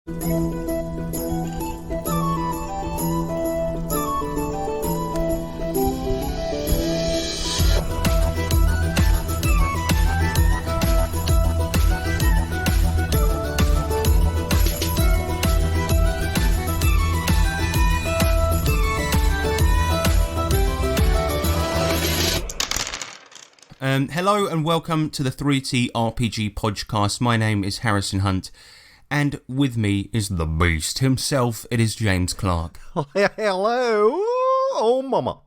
Hello and welcome to the 3T RPG podcast. My name is Harrison Hunt, and with me is the beast himself. It is James Clark. Hello, oh mama.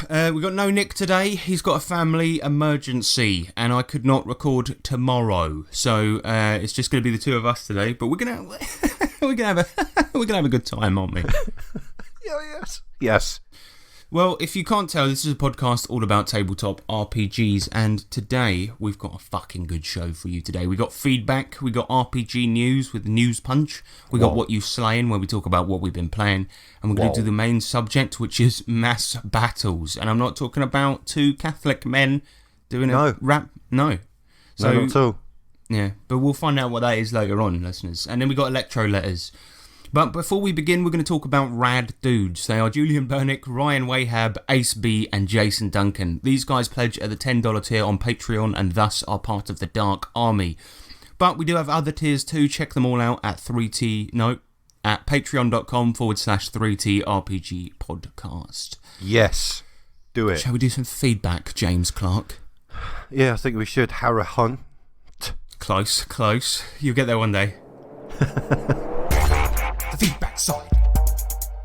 We got no Nick today. He's got a family emergency, and I could not record tomorrow, so it's just going to be the two of us today. But we're gonna have a good time, aren't we? Yes. Well, if you can't tell, this is a podcast all about tabletop RPGs, and today we've got a fucking good show for you today. We got feedback, we got RPG news with News Punch, we got What You Slaying, where we talk about what we've been playing, and we're going to do the main subject, which is mass battles. And I'm not talking about two Catholic men doing a rap. No. So, no, not at all. Yeah, but we'll find out what that is later on, listeners. And then we got Electro Letters. But before we begin, we're going to talk about rad dudes. They are Julian Burnick, Ryan Wahab, Ace B, and Jason Duncan. These guys pledge at the $10 tier on Patreon and thus are part of the Dark Army. But we do have other tiers too. Check them all out at patreon.com/3TRPG podcast. Yes, do it. Shall we do some feedback, James Clark? Yeah, I think we should. Harahon. Close. You'll get there one day. The feedback side.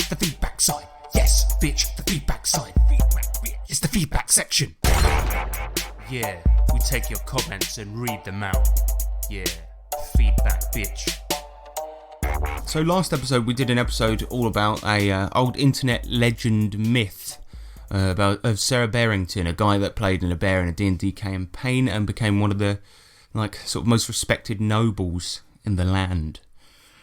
The feedback side. Yes, bitch, the feedback side. It's the feedback section. Yeah, we take your comments and read them out. Yeah, feedback, bitch. So last episode we did an episode all about a old internet legend myth of Sarah Barrington, a guy that played in a bear in a D&D campaign and became one of the sort of most respected nobles in the land.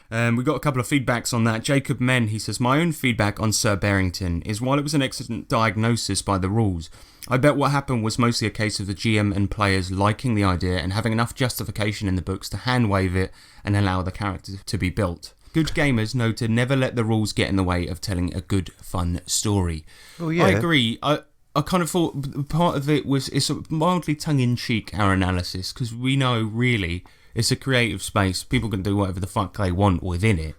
We got a couple of feedbacks on that. Jacob Men, he says, my own feedback on Sir Barrington is while it was an excellent diagnosis by the rules, I bet what happened was mostly a case of the GM and players liking the idea and having enough justification in the books to hand-wave it and allow the character to be built. Good gamers know to never let the rules get in the way of telling a good, fun story. Oh, yeah. I agree. I kind of thought part of it was it's mildly tongue-in-cheek, our analysis, because we know, really, it's a creative space. People can do whatever the fuck they want within it.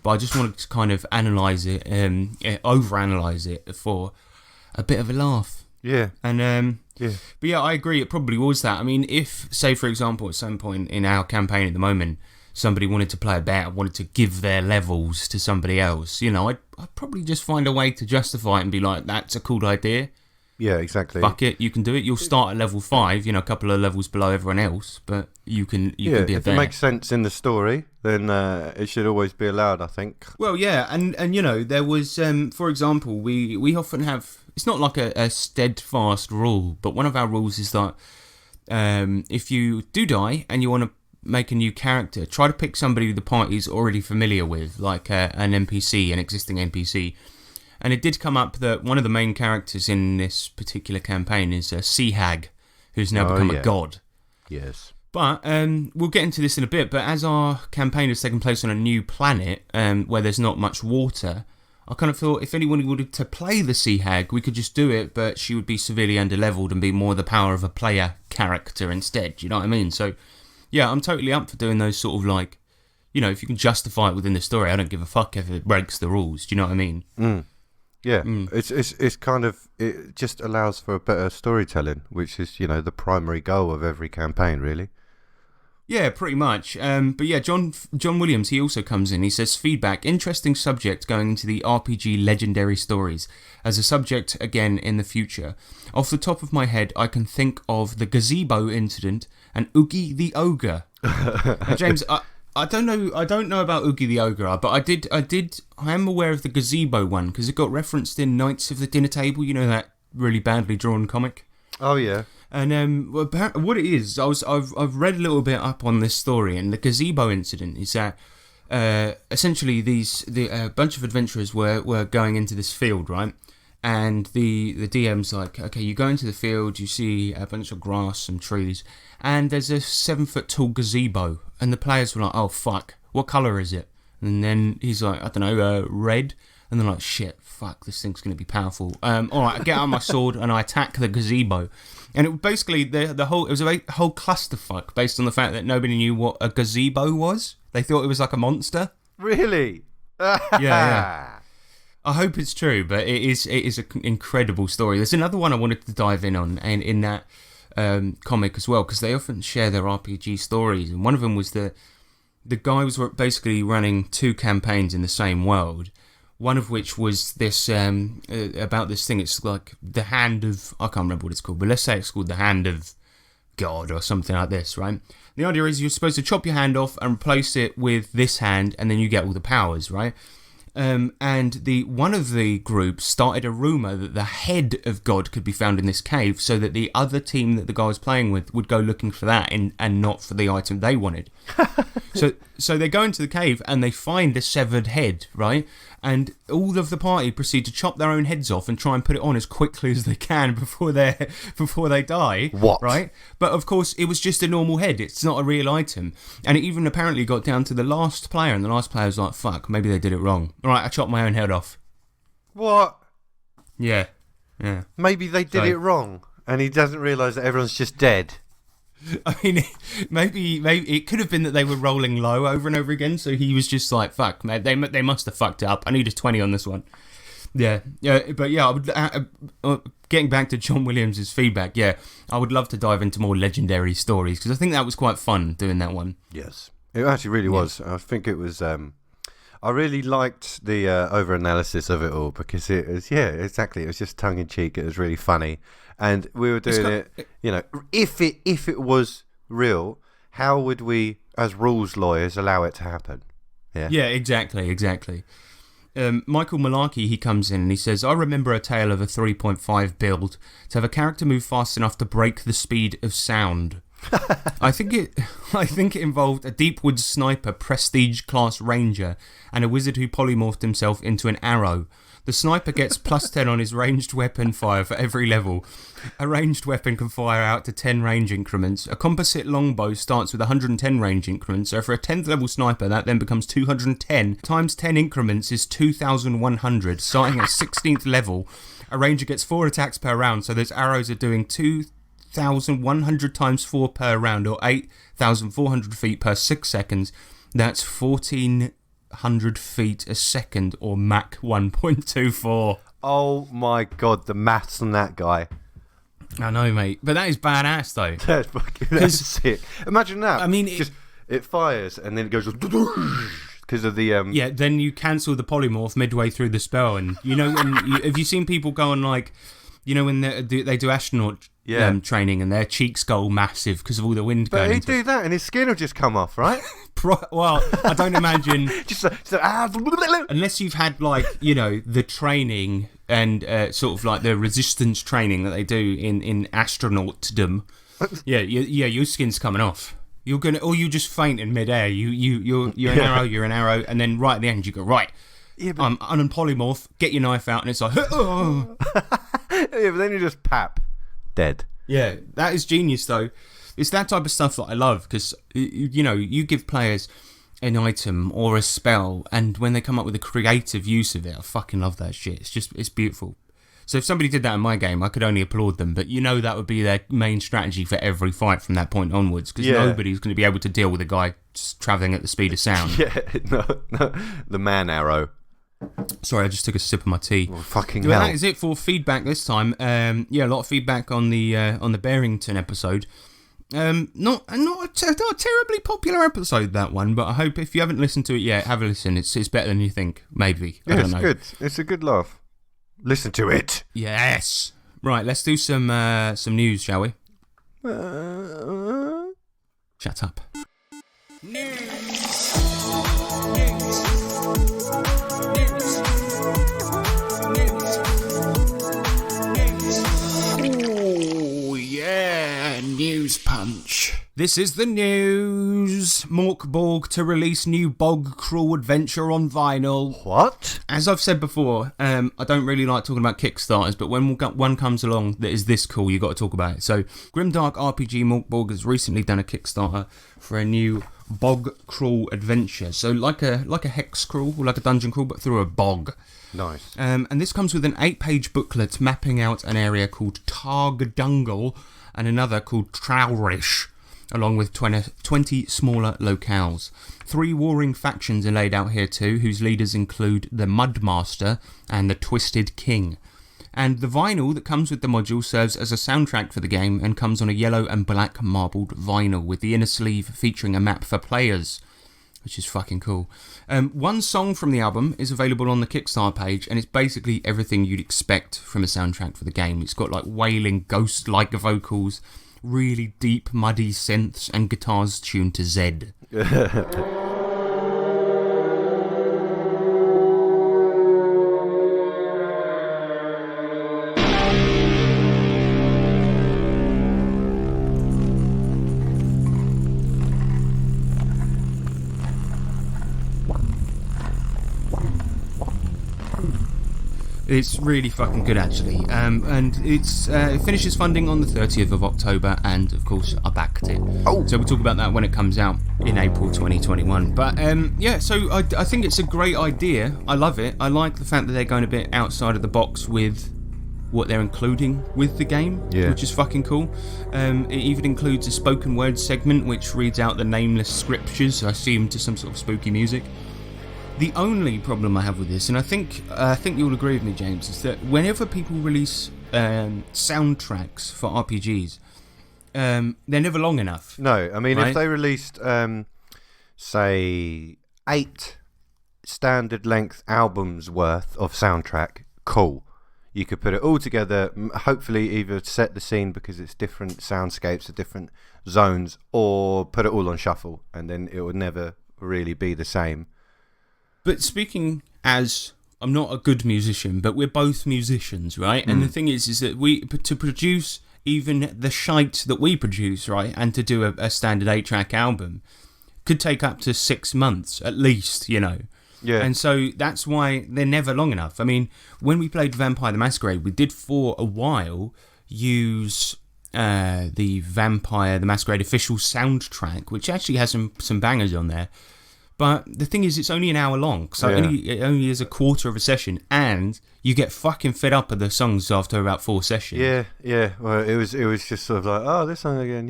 But I just wanted to kind of analyse it, overanalyse it for a bit of a laugh. Yeah. And yeah. But yeah, I agree. It probably was that. I mean, if, say, for example, at some point in our campaign at the moment, somebody wanted to play a bear, wanted to give their levels to somebody else, I'd probably just find a way to justify it and be like, that's a cool idea. Yeah, exactly. Fuck it, you can do it. You'll start at level 5, a couple of levels below everyone else, but you can be a bear. If it makes sense in the story, then it should always be allowed, I think. Well, yeah, and there was, for example, we often have, it's not like a steadfast rule, but one of our rules is that if you do die and you want to make a new character, try to pick somebody the party's already familiar with, like an NPC, an existing NPC. And it did come up that one of the main characters in this particular campaign is Sea Hag, who's now become a god. Yes. But we'll get into this in a bit, but as our campaign has taken place on a new planet where there's not much water, I kind of thought if anyone wanted to play the Sea Hag, we could just do it, but she would be severely underleveled and be more the power of a player character instead, you know what I mean? So, yeah, I'm totally up for doing those sort of if you can justify it within the story, I don't give a fuck if it breaks the rules, do you know what I mean? Mm. Yeah, it's kind of, it just allows for a better storytelling, which is, the primary goal of every campaign, really. Yeah, pretty much. But yeah, John Williams, he also comes in. He says, feedback, interesting subject going into the RPG legendary stories as a subject again in the future. Off the top of my head, I can think of the gazebo incident and Oogie the Ogre. Now, James, I don't know about Oogie the Ogre, but I am aware of the gazebo one because it got referenced in Knights of the Dinner Table, that really badly drawn comic. Oh yeah. And what it is, I've read a little bit up on this story, and the gazebo incident is that essentially a bunch of adventurers were going into this field, right? And the DM's like, okay, you go into the field, you see a bunch of grass, some trees, and there's a 7-foot tall gazebo, and the players were like, oh fuck, what colour is it? And then he's like, I don't know, red. And they're like, shit, fuck, this thing's going to be powerful. All right, I get out my sword and I attack the gazebo. And it basically, it was a whole clusterfuck based on the fact that nobody knew what a gazebo was. They thought it was like a monster. Really? Yeah. I hope it's true, but it is an incredible story. There's another one I wanted to dive in on, and in that comic as well, because they often share their RPG stories. And one of them was the guy was basically running 2 campaigns in the same world. One of which was this about this thing. It's like the hand of, I can't remember what it's called, but let's say it's called the hand of God or something like this, right? The idea is you're supposed to chop your hand off and replace it with this hand, and then you get all the powers, right? And one of the groups started a rumor that the head of God could be found in this cave, so that the other team that the guy was playing with would go looking for that and not for the item they wanted. So they go into the cave and they find a severed head, right? And all of the party proceed to chop their own heads off and try and put it on as quickly as they can before they die. What? Right? But of course, it was just a normal head. It's not a real item. And it even apparently got down to the last player, and the last player was like, fuck, maybe they did it wrong. All right, I chopped my own head off. What? Yeah. Maybe they did it wrong, and he doesn't realise that everyone's just dead. I mean, maybe it could have been that they were rolling low over and over again, so he was just like, fuck, man, they must have fucked up. I need a 20 on this one. Yeah, but yeah, I would, getting back to John Williams' feedback, yeah, I would love to dive into more legendary stories, because I think that was quite fun doing that one. Yes, it actually really was. I think it was, I really liked the over-analysis of it all, because it was, yeah, exactly, it was just tongue-in-cheek, it was really funny. And we were doing it, you know, if it was real, how would we, as rules lawyers, allow it to happen? Yeah, exactly. Michael Malarkey, he comes in and he says, I remember a tale of a 3.5 build to have a character move fast enough to break the speed of sound. I think it involved a Deepwood Sniper Prestige class ranger and a wizard who polymorphed himself into an arrow. The sniper gets +10 on his ranged weapon fire for every level. A ranged weapon can fire out to 10 range increments. A composite longbow starts with 110 range increments, so for a 10th level sniper that then becomes 210. Times 10 increments is 2,100. Starting at 16th level, a ranger gets 4 attacks per round, so those arrows are doing 2,100 times 4 per round, or 8,400 feet per 6 seconds. That's 1,400 feet a second, or Mach 1.24. Oh my god, the maths on that guy. I know, mate, but that is badass though. That's sick. Imagine that. I mean, it fires and then it goes because of the yeah. Then you cancel the polymorph midway through the spell, and you know, have you seen people go on, like, you know, when they do astronaut training and their cheeks go massive because of all the wind going. But he'd do that and his skin will just come off, right? Well, I don't imagine. Just unless you've had, like, you know, the training and sort of like the resistance training that they do in astronautdom. Yeah, your skin's coming off. You're gonna, or you just faint in midair. You're an arrow. You're an arrow, and then right at the end you go, right. Yeah, but I'm polymorph. Get your knife out, and it's like, oh. Yeah, but then you just pap, dead. Yeah, that is genius though. It's that type of stuff that I love, because, you know, you give players an item or a spell, and when they come up with a creative use of it, I fucking love that shit. It's beautiful. So if somebody did that in my game, I could only applaud them. But you know that would be their main strategy for every fight from that point onwards, because nobody's going to be able to deal with a guy just travelling at the speed of sound. Yeah, no, the man arrow. Sorry, I just took a sip of my tea. Oh, fucking well, hell. that is it for feedback this time. Yeah, a lot of feedback on the Barrington episode. Not a terribly popular episode, that one, but I hope if you haven't listened to it yet, have a listen. It's better than you think, maybe. I don't know. Good. It's a good laugh. Listen to it. Yes. Right, let's do some news, shall we? Shut up. News punch. This is the news. Mork Borg to release new Bog Crawl adventure on vinyl. What? As I've said before, I don't really like talking about Kickstarters, but when one comes along that is this cool, you got to talk about it. So, Grimdark RPG Mork Borg has recently done a Kickstarter for a new bog crawl adventure. So like a hex crawl or like a dungeon crawl, but through a bog. Nice. And this comes with an 8-page booklet mapping out an area called Targdungle and another called Trowrish, along with 20 smaller locales. 3 warring factions are laid out here too, whose leaders include the Mudmaster and the Twisted King. And the vinyl that comes with the module serves as a soundtrack for the game and comes on a yellow and black marbled vinyl with the inner sleeve featuring a map for players, which is fucking cool. One song from the album is available on the Kickstarter page, and it's basically everything you'd expect from a soundtrack for the game. It's got like wailing, ghost-like vocals, really deep, muddy synths, and guitars tuned to Z. It's really fucking good, actually. And it finishes funding on the 30th of October, and of course, I backed it. Oh. So we'll talk about that when it comes out in April 2021. But yeah, so I think it's a great idea. I love it. I like the fact that they're going a bit outside of the box with what they're including with the game, which is fucking cool. It even includes a spoken word segment which reads out the nameless scriptures, I assume to some sort of spooky music. The only problem I have with this, and I think you'll agree with me, James, is that whenever people release soundtracks for RPGs, they're never long enough. No, I mean, right? if they released, say, 8 standard length albums worth of soundtrack, cool. You could put it all together, hopefully either set the scene because it's different soundscapes or different zones, or put it all on shuffle, and then it would never really be the same. But speaking as, I'm not a good musician, but we're both musicians, right? And the thing is that to produce even the shite that we produce, right, and to do a standard 8-track album could take up to 6 months at least, you know. Yeah. And so that's why they're never long enough. I mean, when we played Vampire the Masquerade, we did for a while use the Vampire the Masquerade official soundtrack, which actually has some bangers on there. But the thing is, it's only an hour long, so it only is a quarter of a session, and you get fucking fed up of the songs after about 4 sessions. Yeah. Well, it was just sort of like, oh, this song again,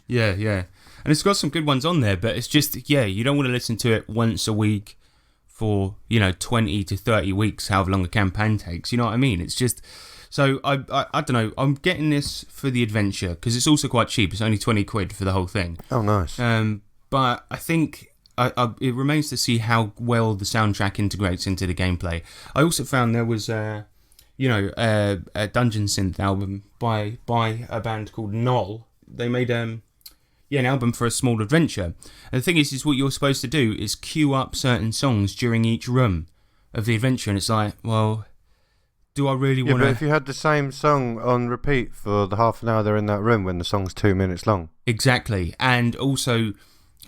Yeah. And it's got some good ones on there, but it's just, you don't want to listen to it once a week for, 20 to 30 weeks, however long a campaign takes. You know what I mean? It's just, so I don't know. I'm getting this for the adventure because it's also quite cheap. It's only 20 quid for the whole thing. Oh, nice. But I think it remains to see how well the soundtrack integrates into the gameplay. I also found there was a dungeon synth album by a band called Null. They made an album for a small adventure. And the thing is what you're supposed to do is queue up certain songs during each room of the adventure, and it's like, well, do I really want to... but if you had the same song on repeat for the half an hour they're in that room when the song's 2 minutes long. Exactly. And also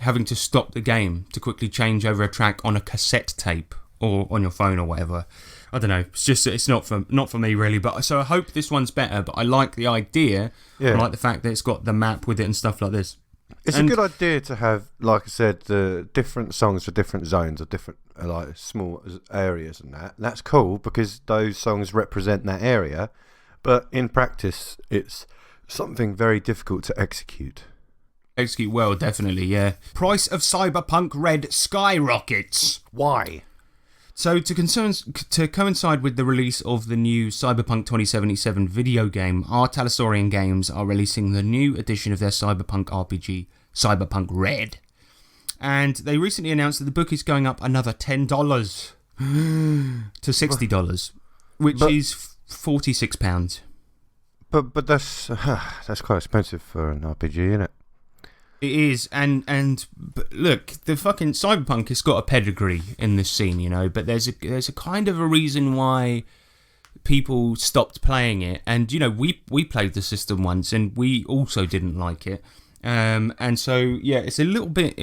having to stop the game to quickly change over a track on a cassette tape or on your phone or whatever. I don't know. It's not for me really. But so I hope this one's better. But I like the idea. Yeah. I like the fact that it's got the map with it and stuff like this. It's a good idea to have, like I said, the different songs for different zones or different like small areas and that. And that's cool because those songs represent that area. But in practice, it's something very difficult to execute. Execute well, definitely, yeah. Price of Cyberpunk Red skyrockets. Why? So to coincide with the release of the new Cyberpunk 2077 video game, Artalasaurian Games are releasing the new edition of their Cyberpunk RPG, Cyberpunk Red. And they recently announced that the book is going up another $10 to $60, which is £46. But that's quite expensive for an RPG, isn't it? It is, and but look, the fucking Cyberpunk has got a pedigree in this scene, but there's a kind of a reason why people stopped playing it, and we played the system once, and we also didn't like it, and so it's a little bit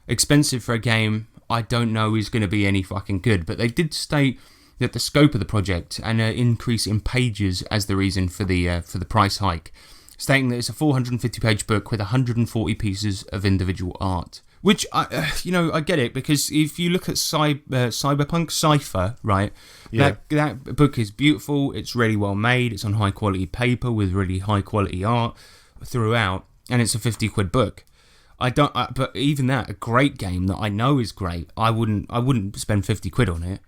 expensive for a game I don't know is going to be any fucking good, but they did state that the scope of the project and an increase in pages as the reason for the price hike. stating that it's a 450-page book with 140 pieces of individual art. Which, I get it, because if you look at Cyberpunk Cypher, right, that book is beautiful, it's really well made, it's on high-quality paper with really high-quality art throughout, and it's a 50 quid book. But even that, a great game that I know is great, I wouldn't spend 50 quid on it.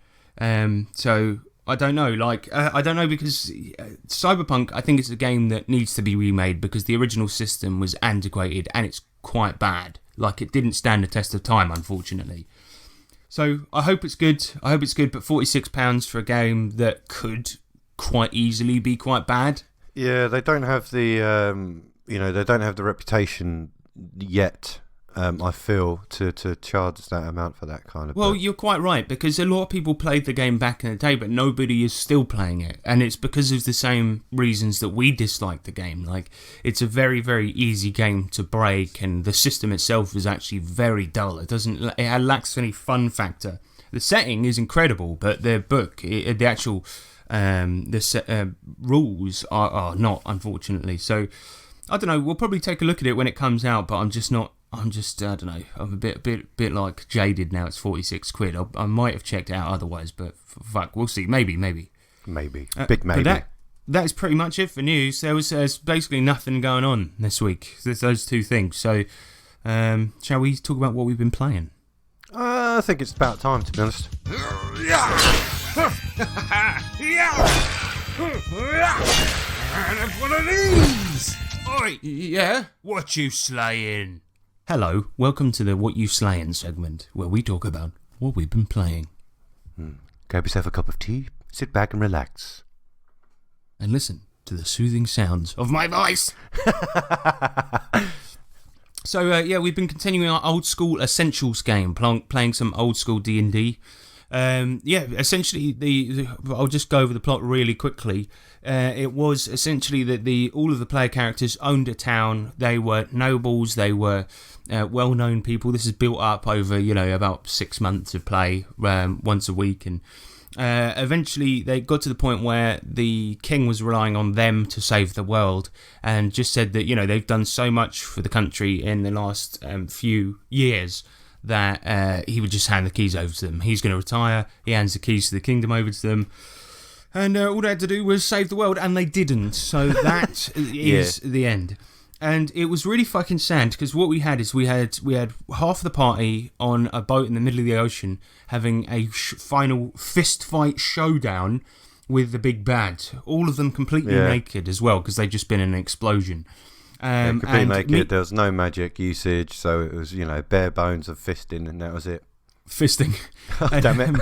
So I don't know, I don't know, because Cyberpunk, I think it's a game that needs to be remade because the original system was antiquated and it's quite bad. Like, it didn't stand the test of time, unfortunately. So I hope it's good. But £46 for a game that could quite easily be quite bad. Yeah, they don't have the they don't have the reputation yet. I feel to charge that amount for that kind of. Well, book. you're quite right, because a lot of people played the game back in the day, but nobody is still playing it, and it's because of the same reasons that we dislike the game. Like, it's a very, very easy game to break, and the system itself is actually very dull. It lacks any fun factor. The setting is incredible, but the book, the actual rules are not, unfortunately. So I don't know. We'll probably take a look at it when it comes out, but I don't know. I'm a bit like jaded now. It's 46 quid. I might have checked it out otherwise, but fuck, we'll see. Maybe. Big maybe. But that is pretty much it for news. There's basically nothing going on this week. There's those two things. So, shall we talk about what we've been playing? I think it's about time, to be honest. And one of these. Oi, yeah? What you slaying? Hello, welcome to the What You Slayin' segment, where we talk about what we've been playing. Grab yourself a cup of tea, sit back and relax. And listen to the soothing sounds of my voice. So, we've been continuing our old school Essentials game, playing some old school D&D. Essentially, I'll just go over the plot really quickly. It was essentially that all of the player characters owned a town. They were nobles. They were well-known people. This is built up over, about 6 months of play, once a week, and eventually they got to the point where the king was relying on them to save the world, and just said that they've done so much for the country in the last few years that he would just hand the keys over to them. He's going to retire. He hands the keys to the kingdom over to them. And all they had to do was save the world, and they didn't. So that is the end. And it was really fucking sad, because what we had is we had half the party on a boat in the middle of the ocean having a final fist fight showdown with the big bad. All of them completely naked as well, because they'd just been in an explosion. Completely naked. There was no magic usage, so it was bare bones of fisting, and that was it. Fisting. Damn it.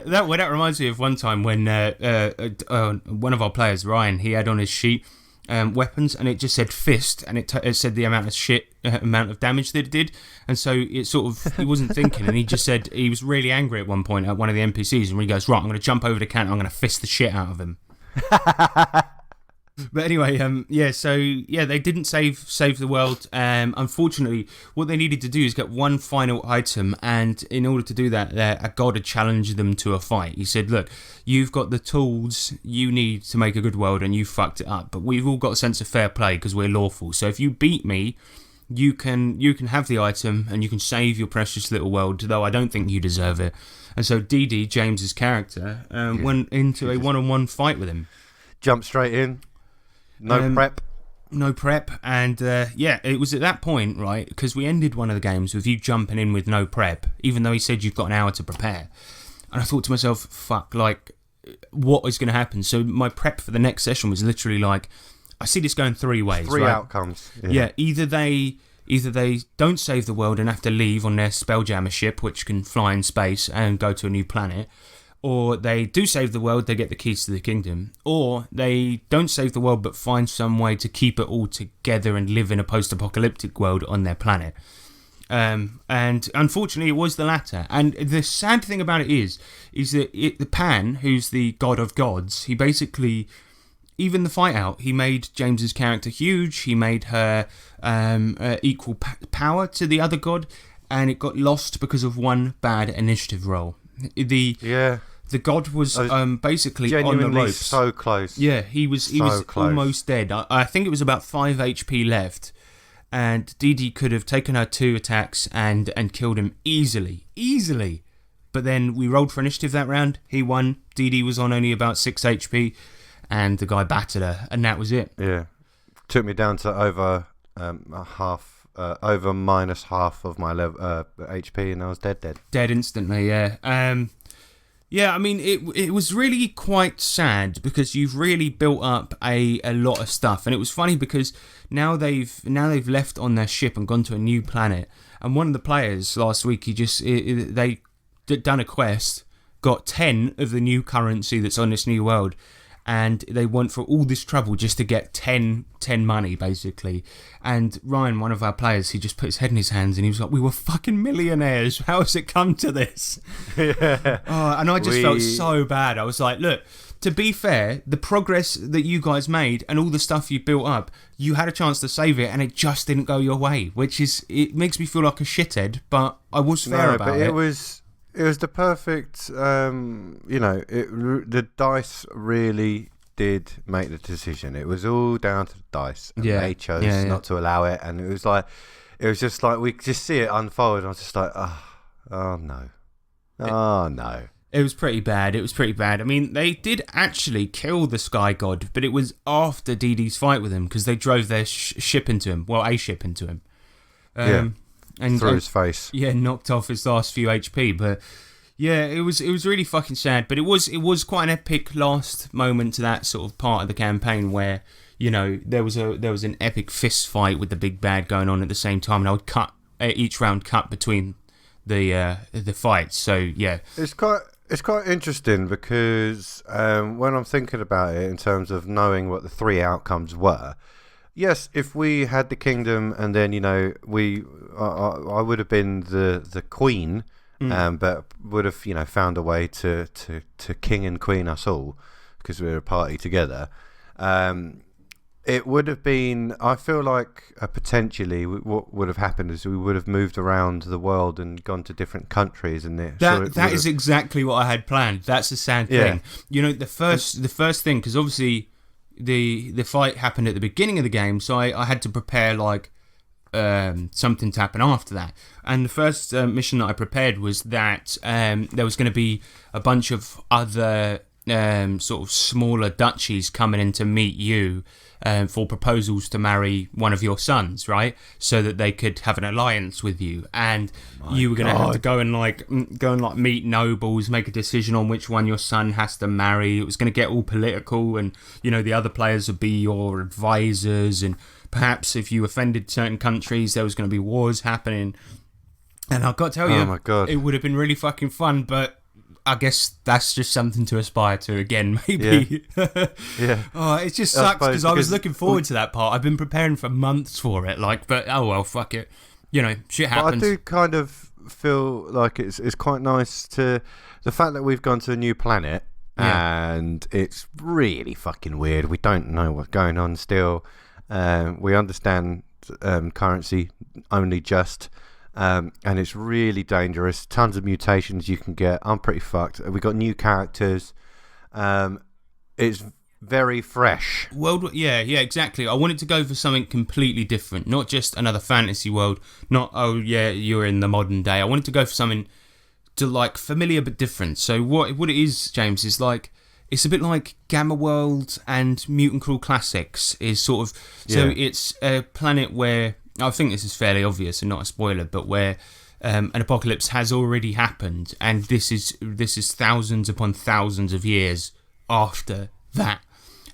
That reminds me of one time when one of our players, Ryan, he had on his sheet weapons, and it just said fist, and it said the amount of damage that it did, and so it sort of, he wasn't thinking, and he just said he was really angry at one point at one of the NPCs, and he goes, right, I'm going to jump over the counter, I'm going to fist the shit out of him. But anyway, they didn't save the world. Unfortunately, what they needed to do is get one final item, and in order to do that, a god had challenged them to a fight. He said, look, you've got the tools you need to make a good world, and you fucked it up, but we've all got a sense of fair play because we're lawful. So if you beat me, you can have the item, and you can save your precious little world, though I don't think you deserve it. And so Dee, James's character, went into a one-on-one fight with him. Jump straight in. No prep, and it was at that point, right, because we ended one of the games with you jumping in with no prep, even though he said you've got an hour to prepare, and I thought to myself, fuck, like, what is going to happen? So my prep for the next session was literally like, I see this going three ways. Three right? outcomes. Yeah, either they don't save the world and have to leave on their Spelljammer ship, which can fly in space and go to a new planet, or they do save the world, they get the keys to the kingdom, or they don't save the world but find some way to keep it all together and live in a post-apocalyptic world on their planet. And unfortunately, it was the latter. And the sad thing about it is that the Pan, who's the god of gods, he basically, even the fight out, he made James's character huge. He made her equal power to the other god, and it got lost because of one bad initiative roll. The The god was basically on the genuinely ropes. so close. Yeah, he was So close. almost dead. I think it was about 5 HP left, and Didi could have taken her 2 attacks and killed him easily. But then we rolled for initiative that round. He won. Didi was on only about 6 HP, and the guy battered her, and that was it. Yeah, took me down to over over minus half of my HP, and I was dead. Dead instantly. Yeah. Yeah, I mean, it was really quite sad because you've really built up a lot of stuff, and it was funny because now they've left on their ship and gone to a new planet. And one of the players last week, they done a quest, got 10 of the new currency that's on this new world, and they went for all this trouble just to get 10 money, basically. And Ryan, one of our players, he just put his head in his hands and he was like, we were fucking millionaires. How has it come to this? Yeah. And I just felt so bad. I was like, look, to be fair, the progress that you guys made and all the stuff you built up, you had a chance to save it and it just didn't go your way, which it makes me feel like a shithead, but I was fair about it. It was the perfect, the dice really did make the decision. It was all down to the dice. And they chose not to allow it. And it was just like, we could just see it unfold. And I was just like, oh no. It was pretty bad. I mean, they did actually kill the Sky God, but it was after Didi's fight with him because they drove their ship into him. Well, a ship into him. And through his face. Yeah, knocked off his last few HP. But yeah, it was really fucking sad. But it was quite an epic last moment to that sort of part of the campaign where, there was an epic fist fight with the big bad going on at the same time, and I would cut each round between the fights. So yeah, it's quite interesting because when I'm thinking about it in terms of knowing what the 3 outcomes were. Yes, if we had the kingdom and then, I would have been the queen, but would have, found a way to king and queen us all because we were a party together. It would have been, I feel like potentially what would have happened is we would have moved around the world and gone to different countries. And that is exactly what I had planned. That's the sad thing. The first thing, because obviously the fight happened at the beginning of the game, so I had to prepare something to happen after that. And the first mission that I prepared was that there was going to be a bunch of other sort of smaller duchies coming in to meet you for proposals to marry one of your sons, right? So that they could have an alliance with you, and you were going to have to go and meet nobles, make a decision on which one your son has to marry. It was going to get all political, and the other players would be your advisors, and perhaps if you offended certain countries, there was going to be wars happening. And I've got to tell you, oh my God, it would have been really fucking fun, but I guess that's just something to aspire to again, maybe. Yeah. Oh, it just sucks because I was looking forward to that part. I've been preparing for months for it, but oh well, fuck it. Shit happens. But I do kind of feel like it's quite nice to the fact that we've gone to a new planet and it's really fucking weird. We don't know what's going on still. We understand currency only just. And it's really dangerous. Tons of mutations you can get. I'm pretty fucked. We got new characters. It's very fresh. World, yeah, exactly. I wanted to go for something completely different, not just another fantasy world. Not you're in the modern day. I wanted to go for something to familiar but different. So what it is, James, is it's a bit like Gamma World and Mutant Cruel Classics. Is sort of so it's a planet where. I think this is fairly obvious and not a spoiler, but where an apocalypse has already happened, and this is thousands upon thousands of years after that.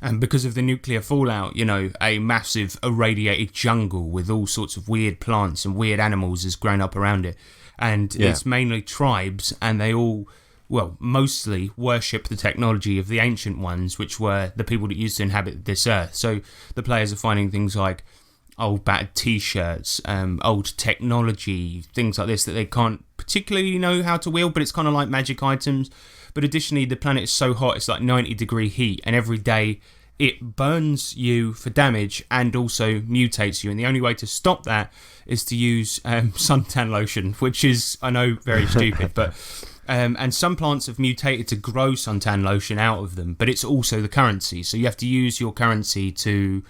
And because of the nuclear fallout, a massive irradiated jungle with all sorts of weird plants and weird animals has grown up around it. And it's mainly tribes, and they all, mostly worship the technology of the ancient ones, which were the people that used to inhabit this earth. So the players are finding things like old battered t-shirts, old technology, things like this that they can't particularly know how to wield, but it's kind of like magic items. But additionally, the planet is so hot, it's 90-degree heat, and every day it burns you for damage and also mutates you. And the only way to stop that is to use suntan lotion, which is, I know, very stupid, but And some plants have mutated to grow suntan lotion out of them, but it's also the currency. So you have to use your currency to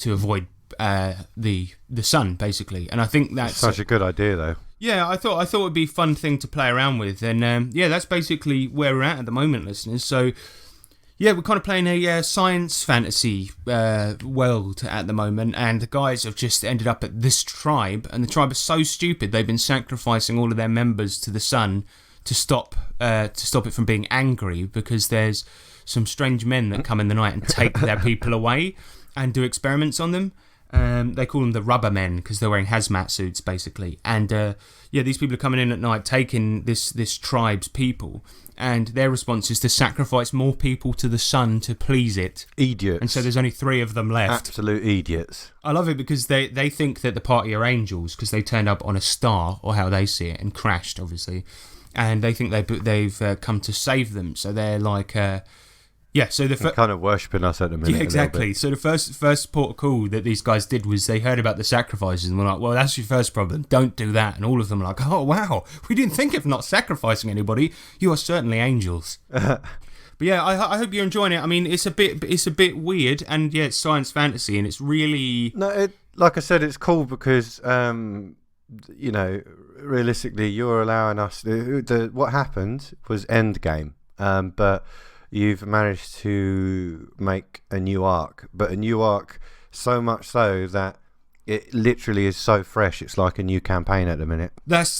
avoid the sun, basically. And I think that's Such a good idea, though. Yeah, I thought it would be a fun thing to play around with, and yeah, that's basically where we're at the moment, listeners. So yeah, we're kind of playing a science fantasy world at the moment, and the guys have just ended up at this tribe, and the tribe is so stupid they've been sacrificing all of their members to the sun to stop it from being angry, because there's some strange men that come in the night and take their people away and do experiments on them. They call them the rubber men because they're wearing hazmat suits, basically. And yeah, these people are coming in at night, taking this tribe's people, and their response is to sacrifice more people to the sun to please it. Idiots. And so there's only 3 of them left. Absolute idiots. I love it because they think that the party are angels because they turned up on a star, or how they see it, and crashed, obviously. And they think they've come to save them. So they're like... yeah, so they're kind of worshipping us at the minute. Yeah, exactly. So the first port of call that these guys did was they heard about the sacrifices and were like, well, that's your first problem. Don't do that. And all of them are like, oh, wow, we didn't think of not sacrificing anybody. You are certainly angels. But yeah, I hope you're enjoying it. I mean, it's a bit weird, and yeah, it's science fantasy, and it's really... No, like I said, it's cool because, you know, realistically, you're allowing us... what happened was Endgame, but... You've managed to make a new arc, but a new arc so much so that it literally is so fresh. It's like a new campaign at the minute. That's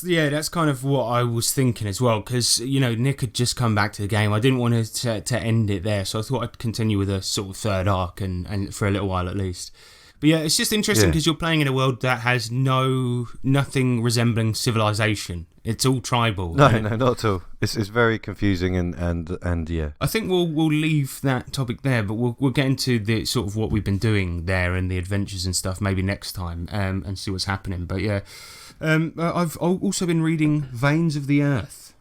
kind of what I was thinking as well, because you know Nick had just come back to the game. I didn't want to end it there, so I thought I'd continue with a sort of third arc and for a little while at least. But yeah, it's just interesting because you're playing in a world that has nothing resembling civilization. It's all tribal. No, not at all. It's very confusing and yeah. I think we'll leave that topic there, but we'll get into the sort of what we've been doing there and the adventures and stuff maybe next time and see what's happening. But yeah, I've also been reading Veins of the Earth.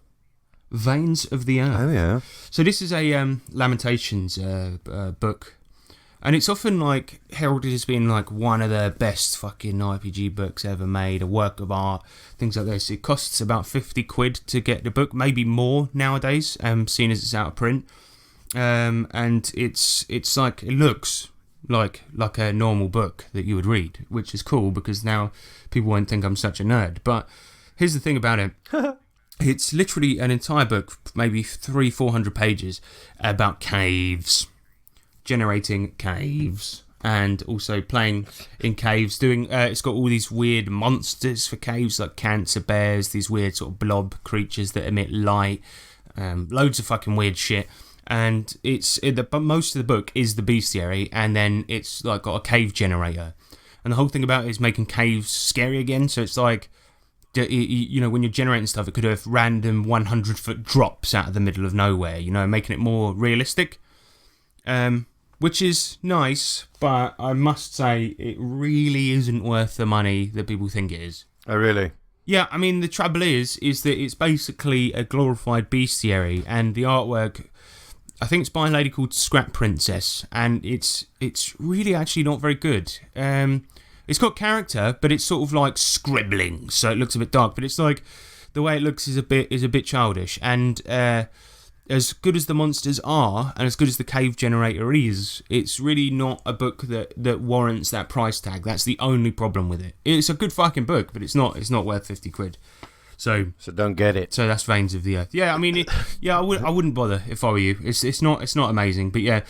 Veins of the Earth. Oh yeah. So this is a Lamentations book. And it's often like heralded as being like one of the best fucking RPG books ever made, a work of art, things like this. It costs about £50 to get the book, maybe more nowadays, seeing as it's out of print. And it's like, it looks like a normal book that you would read, which is cool because now people won't think I'm such a nerd. But here's the thing about it. It's literally an entire book, maybe 300-400 pages, about caves. Generating caves and also playing in caves, doing it's got all these weird monsters for caves like cancer bears, these weird sort of blob creatures that emit light, loads of fucking weird shit. And but most of the book is the bestiary, and then it's like got a cave generator, and the whole thing about it is making caves scary again. So it's like, you know, when you're generating stuff, it could have random 100-foot drops out of the middle of nowhere, you know, making it more realistic. Which is nice, but I must say it really isn't worth the money that people think it is. Oh, really? Yeah, I mean, the trouble is that it's basically a glorified bestiary, and the artwork, I think it's by a lady called Scrap Princess, and it's really actually not very good. It's got character, but it's sort of like scribbling, so it looks a bit dark, but it's like, the way it looks is a bit childish, and as good as the monsters are, and as good as the cave generator is, it's really not a book that warrants that price tag. That's the only problem with it. It's a good fucking book, but it's not worth £50. So don't get it. So that's Veins of the Earth. Yeah, I mean, I wouldn't bother if I were you. It's not amazing, but yeah.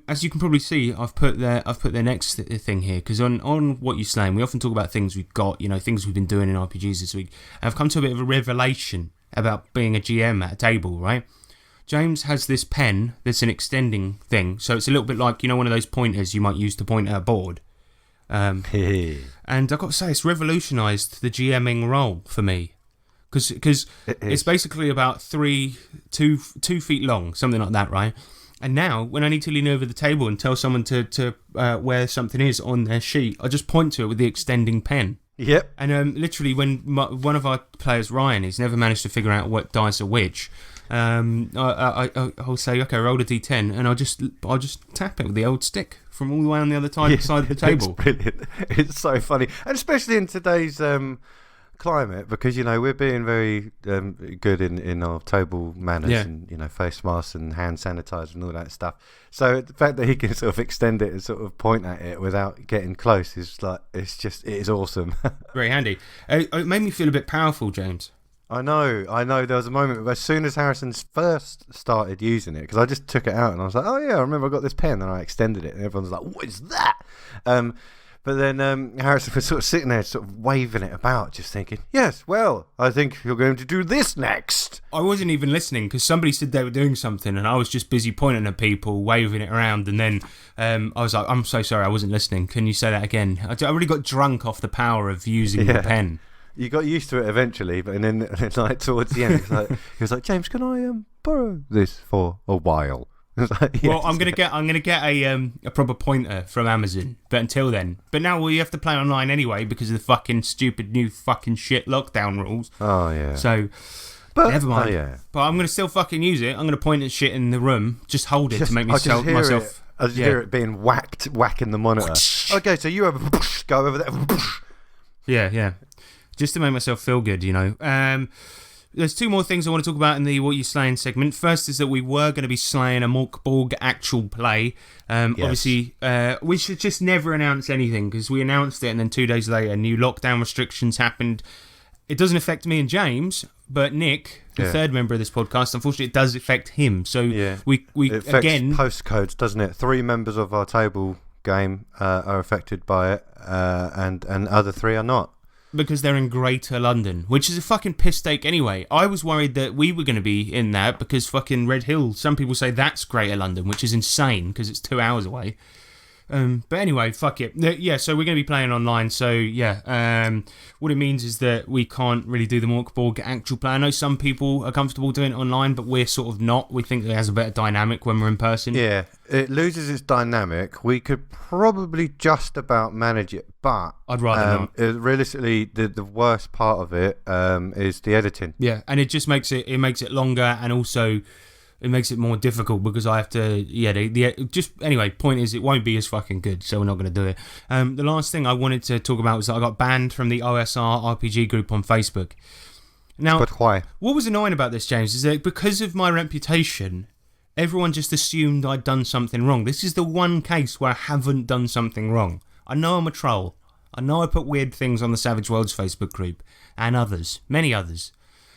As you can probably see, I've put their next thing here, because on What You Slain, we often talk about things we've got, you know, things we've been doing in RPGs this week. And I've come to a bit of a revelation about being a GM at a table, right? James has this pen that's an extending thing, so it's a little bit like, you know, one of those pointers you might use to point at a board. And I've got to say, it's revolutionised the GMing role for me, because it's basically about 2 feet long, something like that, right? And now, when I need to lean over the table and tell someone to where something is on their sheet, I just point to it with the extending pen. Yep. And literally, when one of our players, Ryan, he's never managed to figure out what dice are which. I'll say, okay, roll a d10, and I'll just tap it with the old stick from all the way on the other side of the table. It's brilliant. It's so funny, and especially in today's climb it because we're being very good in our table manners and face masks and hand sanitizer and all that stuff. So the fact that he can sort of extend it and sort of point at it without getting close is like it is awesome. Very handy. It made me feel a bit powerful, James. I know. There was a moment as soon as Harrison first started using it, because I just took it out and I was like, oh yeah, I remember I got this pen, and I extended it, and everyone's like, what is that? But then Harrison was sort of sitting there, sort of waving it about, just thinking, yes, well, I think you're going to do this next. I wasn't even listening because somebody said they were doing something, and I was just busy pointing at people, waving it around, and then I was like, I'm so sorry, I wasn't listening. Can you say that again? I really got drunk off the power of using the pen. You got used to it eventually, but then like towards the end, he was like, James, can I borrow this for a while? Like, yes. Well, I'm gonna get a proper pointer from Amazon, but until then, now we have to play online anyway because of the fucking stupid new fucking shit lockdown rules. Oh yeah. So, but never mind. Oh, yeah. But I'm gonna still fucking use it. I'm gonna point at shit in the room, just hold it to make myself. I just hear it being whacking the monitor. Okay, so you have go over there. Yeah. Just to make myself feel good, There's two more things I want to talk about in the What You Slaying segment. First is that we were going to be slaying a Mork Borg actual play. Yes. Obviously, we should just never announce anything because we announced it and then 2 days later, new lockdown restrictions happened. It doesn't affect me and James, but Nick, the third member of this podcast, unfortunately, it does affect him. So we it affects again postcodes, doesn't it? 3 members of our table game are affected by it, and other 3 are not. Because they're in Greater London, which is a fucking piss take anyway. I was worried that we were going to be in that because fucking Red Hill, some people say that's Greater London, which is insane because it's 2 hours away. But anyway, fuck it. Yeah, so we're going to be playing online. So yeah, what it means is that we can't really do the Mork Borg actual play. I know some people are comfortable doing it online, but we're sort of not. We think it has a better dynamic when we're in person. Yeah, it loses its dynamic. We could probably just about manage it, but I'd rather not. Realistically, the worst part of it is the editing. Yeah, and it just makes it longer, and also it makes it more difficult because I have to, anyway, point is it won't be as fucking good, so we're not going to do it. The last thing I wanted to talk about was that I got banned from the OSR RPG group on Facebook. Now, but why? What was annoying about this, James, is that because of my reputation, everyone just assumed I'd done something wrong. This is the one case where I haven't done something wrong. I know I'm a troll. I know I put weird things on the Savage Worlds Facebook group, and others, many others.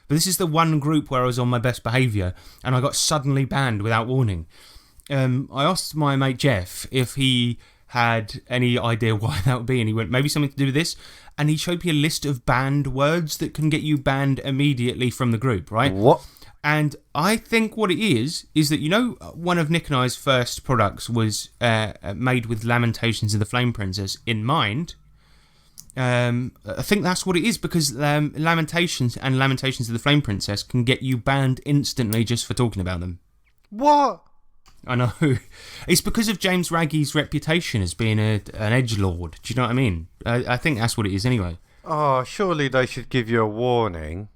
But this is the one group where I was on my best behaviour and I got suddenly banned without warning. I asked my mate Jeff if he had any idea why that would be, and he went, maybe something to do with this. And he showed me a list of banned words that can get you banned immediately from the group, right? What? And I think what it is that, one of Nick and I's first products was made with Lamentations of the Flame Princess in mind. I think that's what it is, because Lamentations and Lamentations of the Flame Princess can get you banned instantly just for talking about them. What? I know. It's because of James Raggy's reputation as being an edgelord. Do you know what I mean? I think that's what it is anyway. Oh, surely they should give you a warning.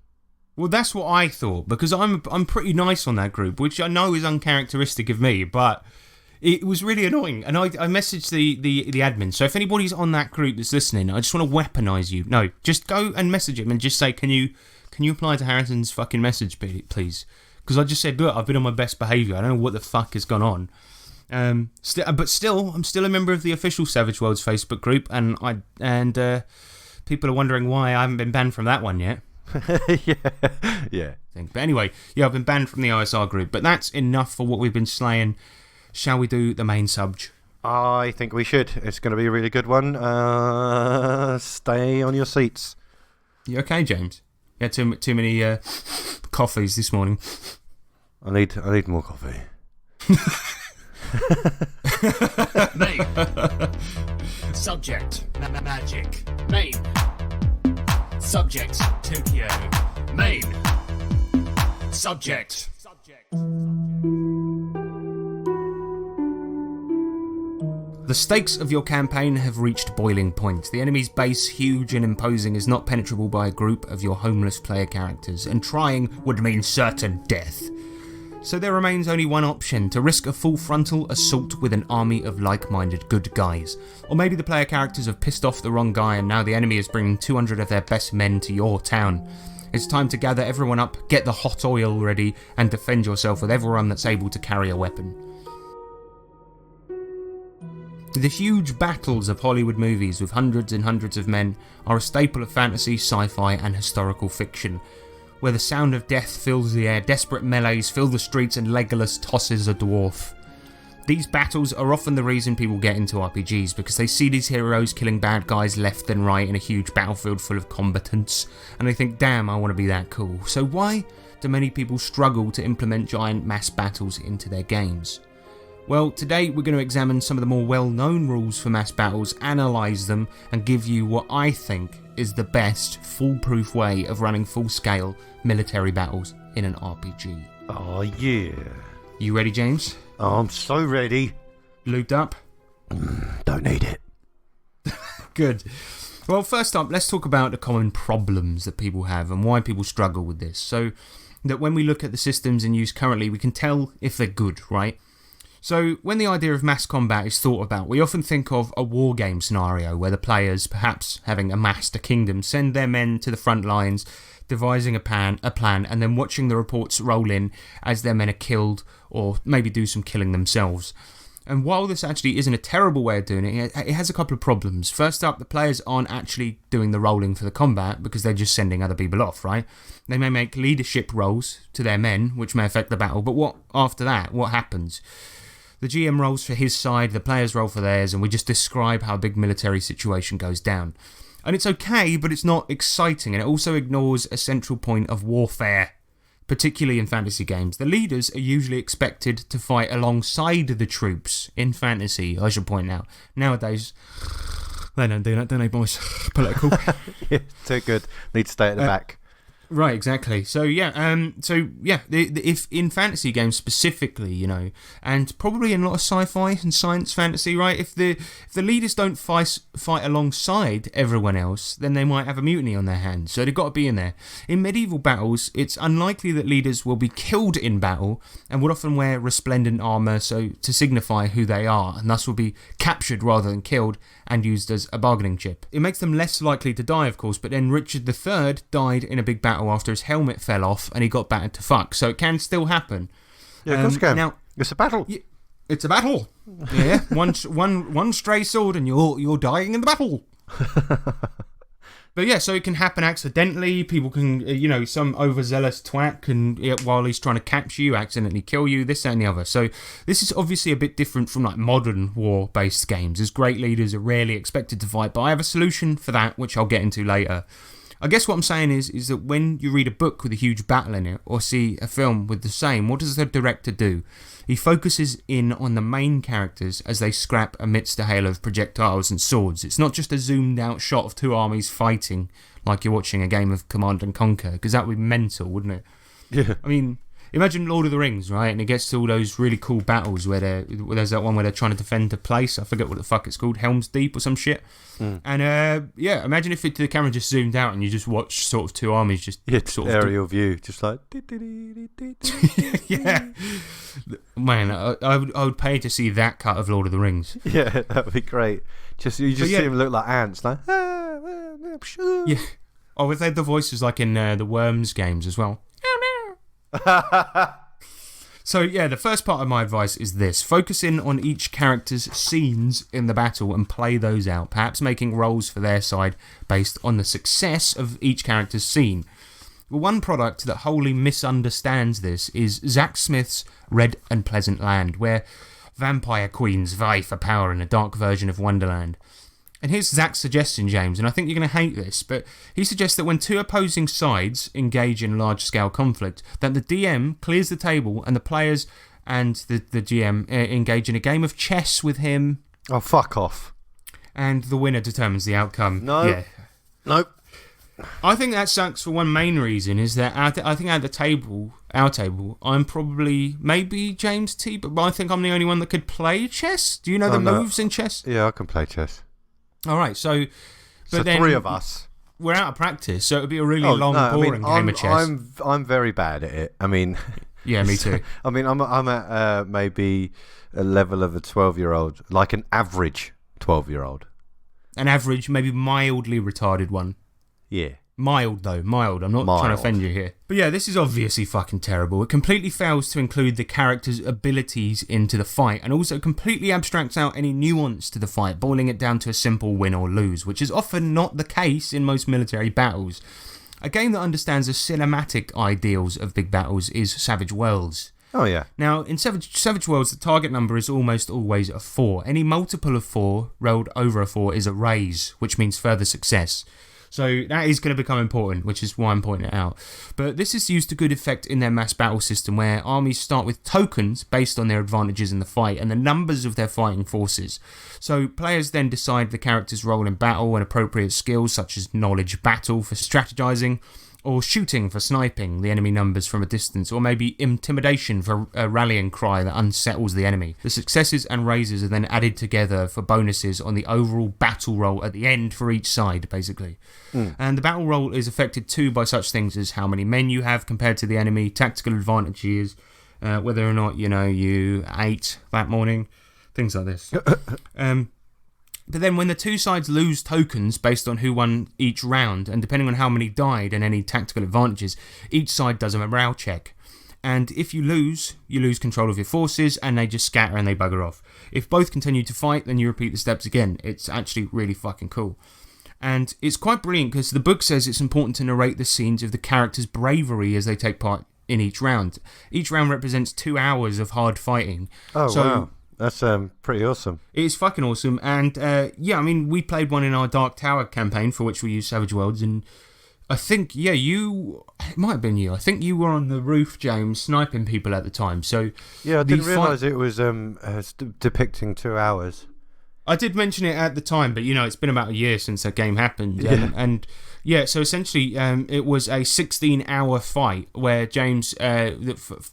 Well, that's what I thought, because I'm pretty nice on that group, which I know is uncharacteristic of me, but it was really annoying, and I messaged the admin. So if anybody's on that group that's listening, I just want to weaponise you. No, just go and message him and just say, can you apply to Harrison's fucking message, please? Because I just said, look, I've been on my best behaviour. I don't know what the fuck has gone on. But still, I'm still a member of the official Savage Worlds Facebook group, and people are wondering why I haven't been banned from that one yet. yeah. But anyway, I've been banned from the OSR group. But that's enough for what we've been slaying. Shall we do the main subj? I think we should. It's going to be a really good one. Stay on your seats. You okay, James? You had too many coffees this morning. I need more coffee. Main. Subject. Magic. Main. Subject. Tokyo. Main. Subject. The stakes of your campaign have reached boiling point. The enemy's base, huge and imposing, is not penetrable by a group of your homeless player characters, and trying would mean certain death. So there remains only one option, to risk a full frontal assault with an army of like-minded good guys. Or maybe the player characters have pissed off the wrong guy and now the enemy is bringing 200 of their best men to your town. It's time to gather everyone up, get the hot oil ready, and defend yourself with everyone that's able to carry a weapon. The huge battles of Hollywood movies with hundreds and hundreds of men are a staple of fantasy, sci-fi and historical fiction, where the sound of death fills the air, desperate melees fill the streets and Legolas tosses a dwarf. These battles are often the reason people get into RPGs, because they see these heroes killing bad guys left and right in a huge battlefield full of combatants, and they think, damn, I want to be that cool. So why do many people struggle to implement giant mass battles into their games? Well, today we're going to examine some of the more well-known rules for mass battles, analyse them, and give you what I think is the best, foolproof way of running full-scale military battles in an RPG. Oh, yeah. You ready, James? Oh, I'm so ready. Lubed up? Don't need it. Good. Well, first up, let's talk about the common problems that people have and why people struggle with this. So that when we look at the systems in use currently, we can tell if they're good, right? So when the idea of mass combat is thought about, we often think of a war game scenario where the players, perhaps having amassed a kingdom, send their men to the front lines, devising a plan, and then watching the reports roll in as their men are killed or maybe do some killing themselves. And while this actually isn't a terrible way of doing it, it has a couple of problems. First up, the players aren't actually doing the rolling for the combat because they're just sending other people off, right? They may make leadership roles to their men, which may affect the battle, but what after that? What happens? The GM rolls for his side, the players roll for theirs, and we just describe how a big military situation goes down. And it's okay, but it's not exciting, and it also ignores a central point of warfare, particularly in fantasy games. The leaders are usually expected to fight alongside the troops in fantasy, I should point out. Nowadays, they don't do that, don't they, boys? Political. Yeah, too good. Need to stay at the back. Right, exactly. So if in fantasy games specifically, you know, and probably in a lot of sci-fi and science fantasy, right? If the leaders don't fight alongside everyone else, then they might have a mutiny on their hands. So they've got to be in there. In medieval battles, it's unlikely that leaders will be killed in battle and would often wear resplendent armour so to signify who they are, and thus will be captured rather than killed and used as a bargaining chip. It makes them less likely to die, of course, but then Richard III died in a big battle after his helmet fell off and he got battered to fuck, so it can still happen. Yeah, of course it can. Now, it's a battle. It's a battle. Yeah, one stray sword and you're dying in the battle. But yeah, so it can happen accidentally. People can, some overzealous twat can, while he's trying to capture you, accidentally kill you, this, that and the other. So this is obviously a bit different from like modern war-based games, as great leaders are rarely expected to fight, but I have a solution for that, which I'll get into later. I guess what I'm saying is that when you read a book with a huge battle in it, or see a film with the same, what does the director do? He focuses in on the main characters as they scrap amidst a hail of projectiles and swords. It's not just a zoomed out shot of two armies fighting like you're watching a game of Command and Conquer, because that would be mental, wouldn't it? Yeah. I mean, imagine Lord of the Rings, right? And it gets to all those really cool battles where there's that one where they're trying to defend a place. I forget what the fuck it's called, Helm's Deep or some shit. And imagine if the camera just zoomed out and you just watch sort of two armies just sort of aerial view, just like yeah. Man, I would pay to see that cut of Lord of the Rings. Yeah, that would be great. You just see them look like ants, like yeah. Oh, if they had the voices like in the Worms games as well. So yeah, the first part of my advice is this: focus in on each character's scenes in the battle and play those out, perhaps making rolls for their side based on the success of each character's scene. One product that wholly misunderstands this is Zack Smith's Red and Pleasant Land, where vampire queens vie for power in a dark version of Wonderland. And here's Zack's suggestion, James, and I think you're going to hate this, but he suggests that when two opposing sides engage in large-scale conflict, that the DM clears the table and the players and the GM engage in a game of chess with him. Oh, fuck off. And the winner determines the outcome. No. Yeah. Nope. I think that sucks for one main reason, is that I think at our table, I'm probably, maybe James T, but I think I'm the only one that could play chess. Do you know the moves in chess? Yeah, I can play chess. All right, so then three of us. We're out of practice, so it would be a really boring game of chess. I'm very bad at it. I mean, Yeah, me too. I mean, I'm at maybe a level of a 12-year-old, like an average 12-year-old. An average, maybe mildly retarded one. Yeah. Mild, though. Mild. I'm not trying to offend you here. But yeah, this is obviously fucking terrible. It completely fails to include the character's abilities into the fight, and also completely abstracts out any nuance to the fight, boiling it down to a simple win or lose, which is often not the case in most military battles. A game that understands the cinematic ideals of big battles is Savage Worlds. Oh, yeah. Now, in Savage Worlds, the target number is almost always a 4. Any multiple of 4 rolled over a 4 is a raise, which means further success. So that is going to become important, which is why I'm pointing it out. But this is used to good effect in their mass battle system, where armies start with tokens based on their advantages in the fight and the numbers of their fighting forces. So players then decide the character's role in battle and appropriate skills such as knowledge battle for strategizing, or shooting for sniping the enemy numbers from a distance, or maybe intimidation for a rallying cry that unsettles the enemy. The successes and raises are then added together for bonuses on the overall battle roll at the end for each side, basically. And the battle roll is affected too by such things as how many men you have compared to the enemy, tactical advantages, whether or not, you ate that morning, things like this. But then when the two sides lose tokens based on who won each round, and depending on how many died and any tactical advantages, each side does a morale check. And if you lose control of your forces, and they just scatter and they bugger off. If both continue to fight, then you repeat the steps again. It's actually really fucking cool. And it's quite brilliant because the book says it's important to narrate the scenes of the characters' bravery as they take part in each round. Each round represents 2 hours of hard fighting. Oh, wow. That's pretty awesome. It's fucking awesome. And we played one in our Dark Tower campaign for which we used Savage Worlds. And I think, it might have been you. I think you were on the roof, James, sniping people at the time. So yeah, I didn't realise it was depicting 2 hours. I did mention it at the time, but it's been about a year since that game happened. So essentially, it was a 16-hour fight where James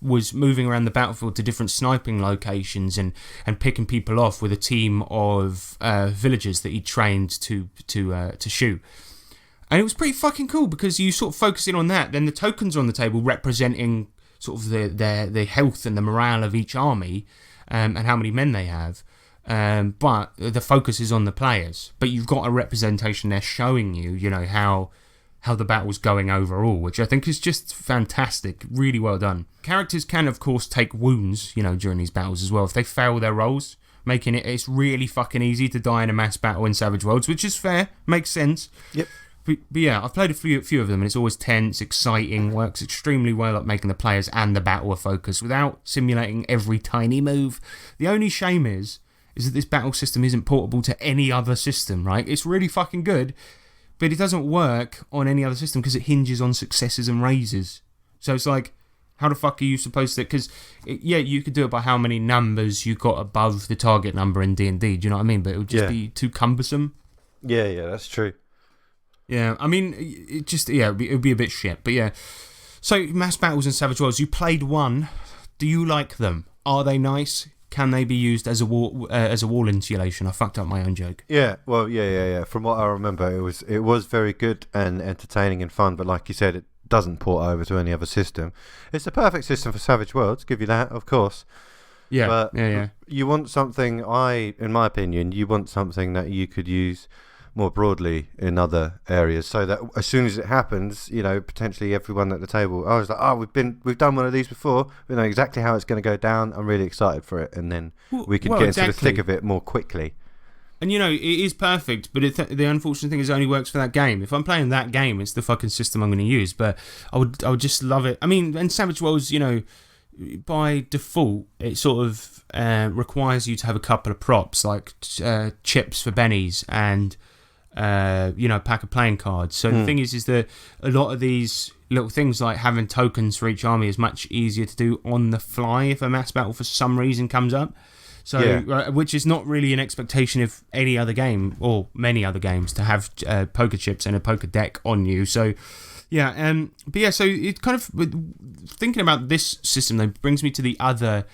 was moving around the battlefield to different sniping locations and picking people off with a team of villagers that he trained to shoot. And it was pretty fucking cool because you sort of focus in on that. Then the tokens on the table representing sort of the health and the morale of each army and how many men they have. But the focus is on the players. But you've got a representation there showing you, how the battle's going overall, which I think is just fantastic. Really well done. Characters can, of course, take wounds, during these battles as well, if they fail their roles, making it's really fucking easy to die in a mass battle in Savage Worlds, which is fair, makes sense. Yep. But yeah, I've played a few of them, and it's always tense, exciting, works extremely well at making the players and the battle a focus without simulating every tiny move. The only shame is that this battle system isn't portable to any other system, right? It's really fucking good, but it doesn't work on any other system because it hinges on successes and raises. So it's like, how the fuck are you supposed to... Because, you could do it by how many numbers you got above the target number in D&D, do you know what I mean? But it would just be too cumbersome. Yeah, that's true. Yeah, I mean, it would be a bit shit, but yeah. So, mass battles in Savage Worlds, you played one. Do you like them? Are they nice? Can they be used as a wall insulation? I fucked up my own joke. Yeah, well, yeah. From what I remember, it was very good and entertaining and fun. But like you said, it doesn't port over to any other system. It's the perfect system for Savage Worlds. Give you that, of course. Yeah, but yeah. You want something. In my opinion, you want something that you could use more broadly in other areas, so that as soon as it happens, potentially everyone at the table, I was like, we've done one of these before, we know exactly how it's going to go down, I'm really excited for it, and then we can get into the thick of it more quickly. And it is perfect, but the unfortunate thing is it only works for that game. If I'm playing that game, it's the fucking system I'm going to use, but I would just love it. I mean, and Savage Worlds, by default, it sort of requires you to have a couple of props, like chips for bennies and a pack of playing cards. So the thing is that a lot of these little things like having tokens for each army is much easier to do on the fly if a mass battle for some reason comes up. So, which is not really an expectation of any other game or many other games to have poker chips and a poker deck on you. So, so it kind of, thinking about this system though brings me to the other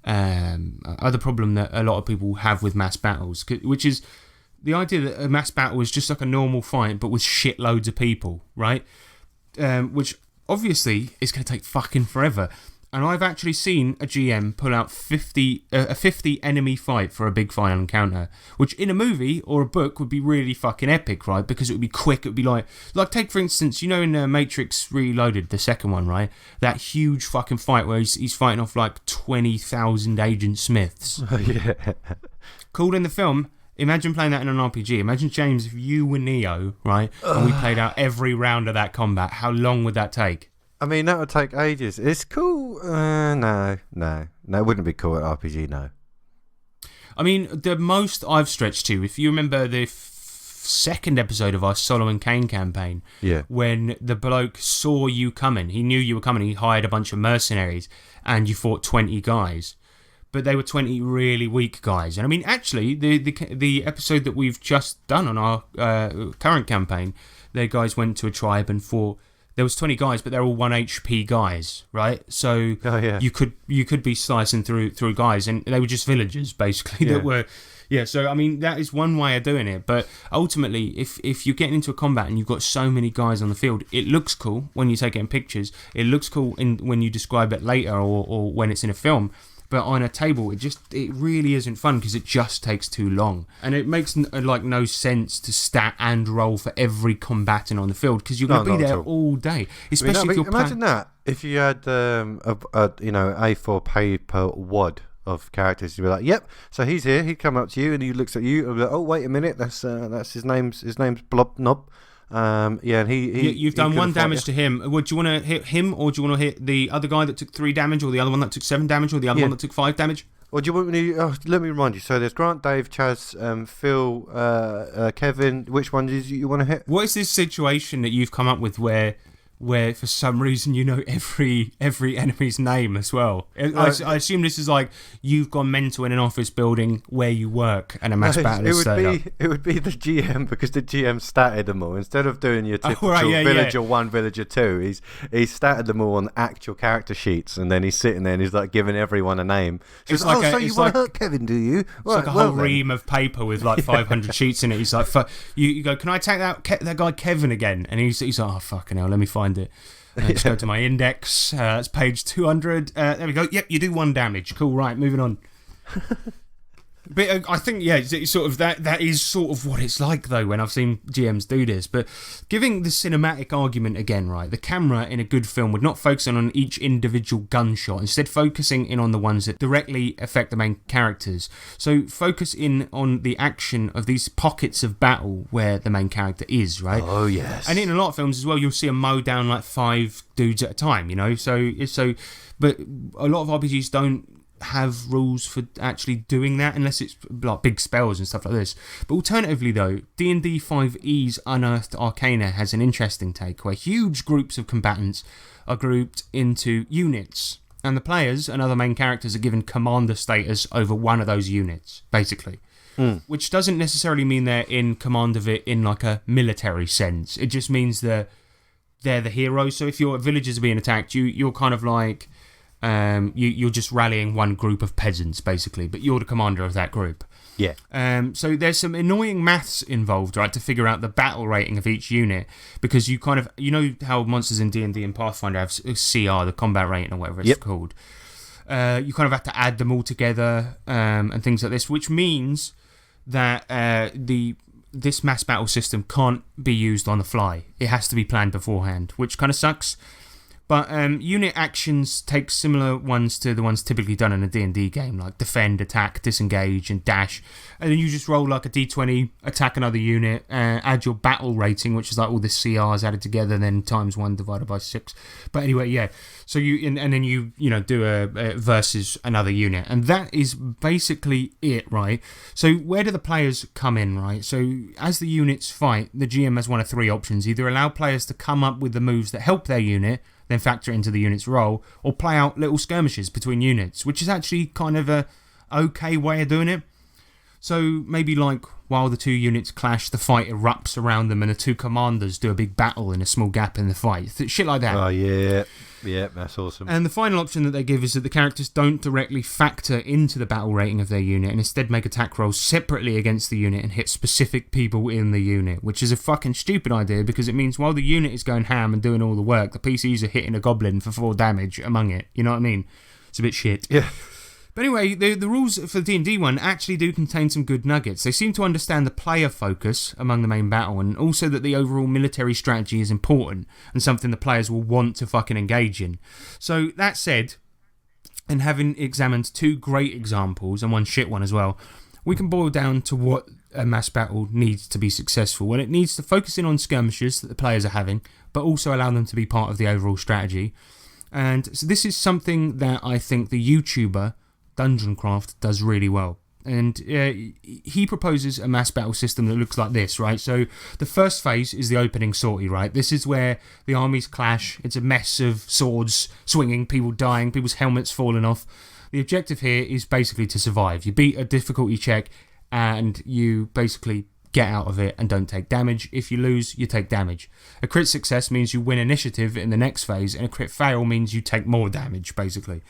problem that a lot of people have with mass battles, which is the idea that a mass battle is just like a normal fight, but with shitloads of people, right? Which obviously is going to take fucking forever. And I've actually seen a GM pull out a 50 enemy fight for a big final encounter, which in a movie or a book would be really fucking epic, right? Because it would be quick. It would be like take for instance, in Matrix Reloaded, the second one, right? That huge fucking fight where he's fighting off like 20,000 Agent Smiths. Yeah. Cool in the film. Imagine playing that in an RPG. Imagine, James, if you were Neo, right? And we played out every round of that combat. How long would that take? I mean, that would take ages. It's cool. No, it wouldn't be cool at RPG. No. I mean, the most I've stretched to, if you remember the second episode of our Solomon Kane campaign, Yeah. when the bloke saw you coming, he knew you were coming, he hired a bunch of mercenaries, and you fought 20 guys. But they were 20 really weak guys. And I mean, actually, the episode that we've just done on our current campaign, the guys went to a tribe and fought. There was 20 guys, but they're all 1 HP guys, right? So you could be slicing through guys, and they were just villagers basically that were. Yeah, so I mean that is one way of doing it, but ultimately, if you're getting into a combat and you've got so many guys on the field, it looks cool when you take it in pictures. It looks cool when you describe it later or when it's in a film. But on a table, it really isn't fun because it just takes too long. And it makes no sense to stat and roll for every combatant on the field because you're going to be there all day. Especially if you're imagine that if you had a A4 paper wad of characters, you'd be like, "Yep, so he's here." He'd come up to you and he looks at you and be like, "Oh, wait a minute, that's his name's Blob Knob." And you've done 1 damage to him. Do you want to hit him, or do you want to hit the other guy that took 3 damage, or the other one that took 7 damage, or the other one that took 5 damage? Or do you want me to? Let me remind you. So there's Grant, Dave, Chaz, Phil, Kevin. Which one did you want to hit? What is this situation that you've come up with where for some reason you know every enemy's name as well? I assume this is like you've gone mental in an office building where you work and a mass battle is set up. It would be the GM because the GM statted them all. Instead of doing your typical villager 1, villager 2, he's statted them all on actual character sheets, and then he's sitting there and he's like giving everyone a name. So it's like, so you want to hurt Kevin, do you? It's like a whole ream of paper with like 500 sheets in it. He's like, you go, can I take that guy Kevin again? And he's like, oh fucking hell, let me find it. Just go to my index. That's page 200. There we go. Yep, you do 1 damage. Cool. Right, moving on. But I think, it's sort of that is sort of what it's like, though, when I've seen GMs do this. But giving the cinematic argument again, right, the camera in a good film would not focus on each individual gunshot, instead focusing in on the ones that directly affect the main characters. So focus in on the action of these pockets of battle where the main character is, right? Oh, yes. And in a lot of films as well, you'll see them mow down like 5 dudes at a time, but a lot of RPGs don't have rules for actually doing that unless it's like big spells and stuff like this. But alternatively though, D&D 5e's Unearthed Arcana has an interesting take where huge groups of combatants are grouped into units, and the players and other main characters are given commander status over one of those units, basically. Which doesn't necessarily mean they're in command of it in like a military sense. It just means they're the heroes. So if your villagers are being attacked, you're kind of like you're just rallying one group of peasants basically, but you're the commander of that group. Yeah. So there's some annoying maths involved, right, to figure out the battle rating of each unit, because you kind of, how monsters in D&D and Pathfinder have CR, the combat rating or whatever it's called. You kind of have to add them all together and things like this, which means that this mass battle system can't be used on the fly. It has to be planned beforehand, which kind of sucks. But unit actions take similar ones to the ones typically done in a D&D game, like defend, attack, disengage, and dash. And then you just roll like a d20, attack another unit, add your battle rating, which is like all the CRs added together, and then times 1 divided by 6. But anyway, yeah. So and then you do a versus another unit, and that is basically it, right? So where do the players come in, right? So as the units fight, the GM has one of 3 options: either allow players to come up with the moves that help their unit, then factor it into the unit's role, or play out little skirmishes between units, which is actually kind of a okay way of doing it. So maybe like while the 2 units clash, the fight erupts around them and the 2 commanders do a big battle in a small gap in the fight. Shit like that. Oh, yeah. Yeah, that's awesome. And the final option that they give is that the characters don't directly factor into the battle rating of their unit and instead make attack rolls separately against the unit and hit specific people in the unit, which is a fucking stupid idea because it means while the unit is going ham and doing all the work, the PCs are hitting a goblin for 4 damage among it. You know what I mean? It's a bit shit. Yeah. But anyway, the rules for the D&D one actually do contain some good nuggets. They seem to understand the player focus among the main battle and also that the overall military strategy is important and something the players will want to fucking engage in. So that said, and having examined 2 great examples and 1 shit one as well, we can boil down to what a mass battle needs to be successful. Well, it needs to focus in on skirmishes that the players are having, but also allow them to be part of the overall strategy. And so this is something that I think the YouTuber Dungeoncraft does really well. And he proposes a mass battle system that looks like this, right? So the first phase is the opening sortie, right? This is where the armies clash. It's a mess of swords swinging, people dying, people's helmets falling off. The objective here is basically to survive. You beat a difficulty check and you basically get out of it and don't take damage. If you lose, you take damage. A crit success means you win initiative in the next phase, and a crit fail means you take more damage, basically.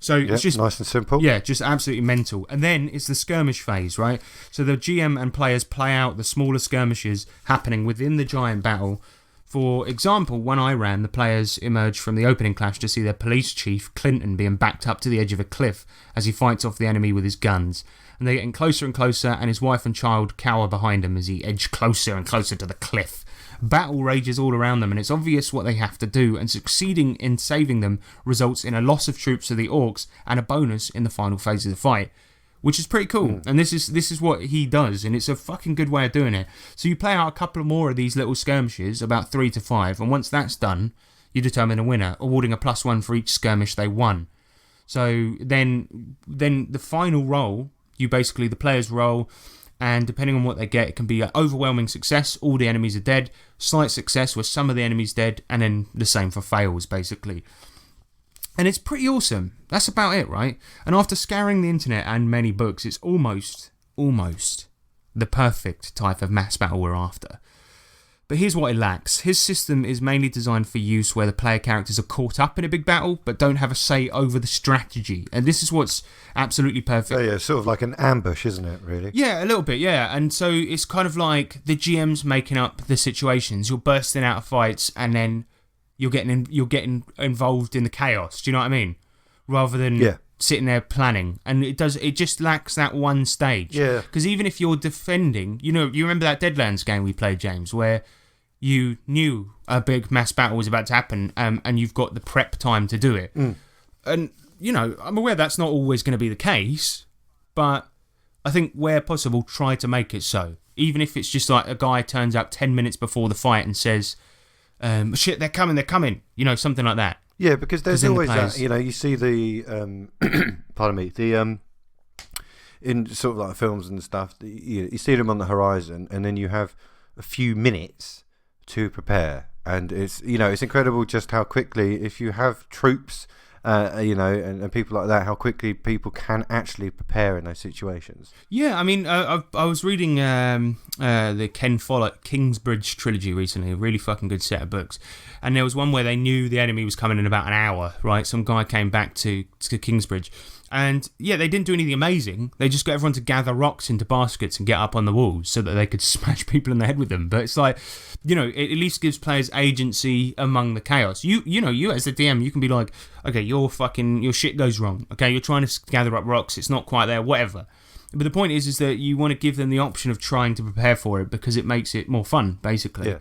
So it's just nice and simple. Yeah, just absolutely mental. And then it's the skirmish phase, right? So the GM and players play out the smaller skirmishes happening within the giant battle. For example, when I ran, the players emerged from the opening clash to see their police chief, Clinton, being backed up to the edge of a cliff as he fights off the enemy with his guns. And they're getting closer and closer, and his wife and child cower behind him as he edged closer and closer to the cliff. Battle rages all around them, and it's obvious what they have to do, and succeeding in saving them results in a loss of troops to the orcs and a bonus in the final phase of the fight, which is pretty cool. And this is what he does, and it's a fucking good way of doing it. So you play out a couple more of these little skirmishes, about 3 to 5, and once that's done, you determine a winner, awarding a +1 for each skirmish they won. So then the final roll, the players roll, and depending on what they get, it can be an overwhelming success, all the enemies are dead, slight success where some of the enemies dead, and then the same for fails, basically. And it's pretty awesome. That's about it, right? And after scouring the internet and many books, it's almost the perfect type of mass battle we're after. But here's what it lacks. His system is mainly designed for use where the player characters are caught up in a big battle, but don't have a say over the strategy. And this is what's absolutely perfect. Oh, yeah, sort of like an ambush, isn't it, really? Yeah, a little bit, yeah. And so it's kind of like the GM's making up the situations. You're bursting out of fights, and then you're getting involved in the chaos. Do you know what I mean? Rather than sitting there planning. And it just lacks that one stage. Yeah. Because even if you're defending, you remember that Deadlands game we played, James, where you knew a big mass battle was about to happen, and you've got the prep time to do it. And, I'm aware that's not always going to be the case, but I think where possible, try to make it so. Even if it's just like a guy turns up 10 minutes before the fight and says, shit, they're coming, something like that. Yeah, because there's always that, you see the, pardon me, in sort of like films and stuff, you see them on the horizon, and then you have a few minutes to prepare, and it's incredible just how quickly, if you have troops and people like that, how quickly people can actually prepare in those situations. Yeah, I mean, I was reading the Ken Follett Kingsbridge trilogy recently, a really fucking good set of books, and there was one where they knew the enemy was coming in about an hour, right? Some guy came back to Kingsbridge, and yeah, they didn't do anything amazing. They just got everyone to gather rocks into baskets and get up on the walls so that they could smash people in the head with them. But it's like, it at least gives players agency among the chaos. You as the DM, you can be like, okay, your shit goes wrong. Okay, you're trying to gather up rocks. It's not quite there, whatever. But the point is that you want to give them the option of trying to prepare for it because it makes it more fun, basically. Yeah.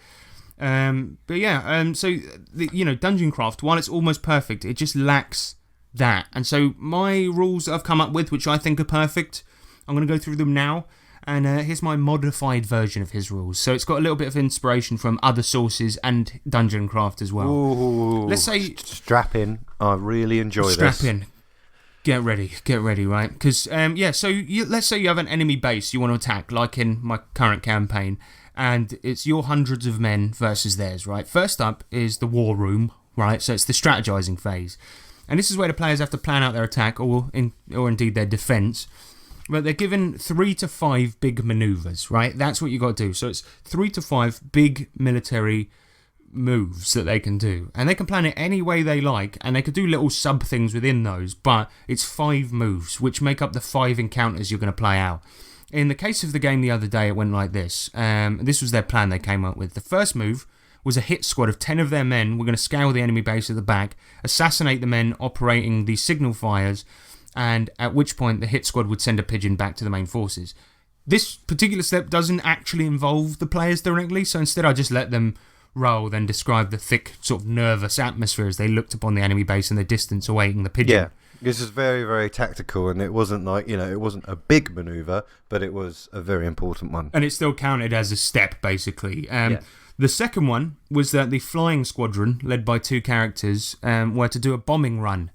So Dungeoncraft, while it's almost perfect, it just lacks that. And so my rules that I've come up with, which I think are perfect, I'm going to go through them now. And here's my modified version of his rules. So it's got a little bit of inspiration from other sources and Dungeoncraft as well. Ooh, let's say strap in. I really enjoy this. Strap in. Get ready, right? Because let's say you have an enemy base you want to attack, like in my current campaign, and it's your hundreds of men versus theirs, right? First up is the war room, right? So it's the strategizing phase. And this is where the players have to plan out their attack or indeed their defense. But they're given 3 to 5 big maneuvers, right? That's what you got to do. So it's 3 to 5 big military moves that they can do, and they can plan it any way they like, and they could do little sub things within those, but it's 5 moves, which make up the 5 encounters you're going to play out. In the case of the game the other day, it went like this. This was their plan they came up with. The first move was a hit squad of 10 of their men were going to scale the enemy base at the back, assassinate the men operating the signal fires, and at which point the hit squad would send a pigeon back to the main forces. This particular step doesn't actually involve the players directly, so instead I just let them roll, then describe the thick, sort of nervous atmosphere as they looked upon the enemy base in the distance awaiting the pigeon. Yeah, this is very, very tactical, and it wasn't like, it wasn't a big manoeuvre, but it was a very important one. And it still counted as a step, basically. The second one was that the flying squadron, led by 2 characters, were to do a bombing run.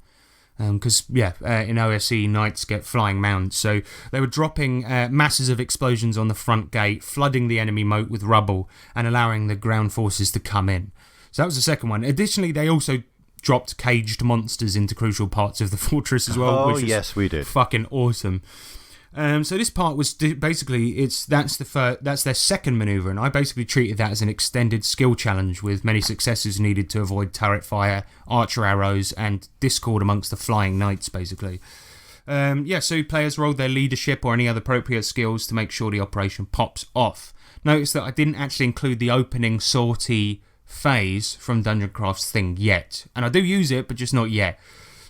Because, in OSE, knights get flying mounts. So they were dropping masses of explosions on the front gate, flooding the enemy moat with rubble, and allowing the ground forces to come in. So that was the second one. Additionally, they also dropped caged monsters into crucial parts of the fortress as well. Which was yes, we did. Fucking awesome. So this part was basically that's their second maneuver, and I basically treated that as an extended skill challenge with many successes needed to avoid turret fire, archer arrows, and discord amongst the flying knights. Basically, so players rolled their leadership or any other appropriate skills to make sure the operation pops off. Notice that I didn't actually include the opening sortie phase from Dungeon Craft's thing yet, and I do use it, but just not yet.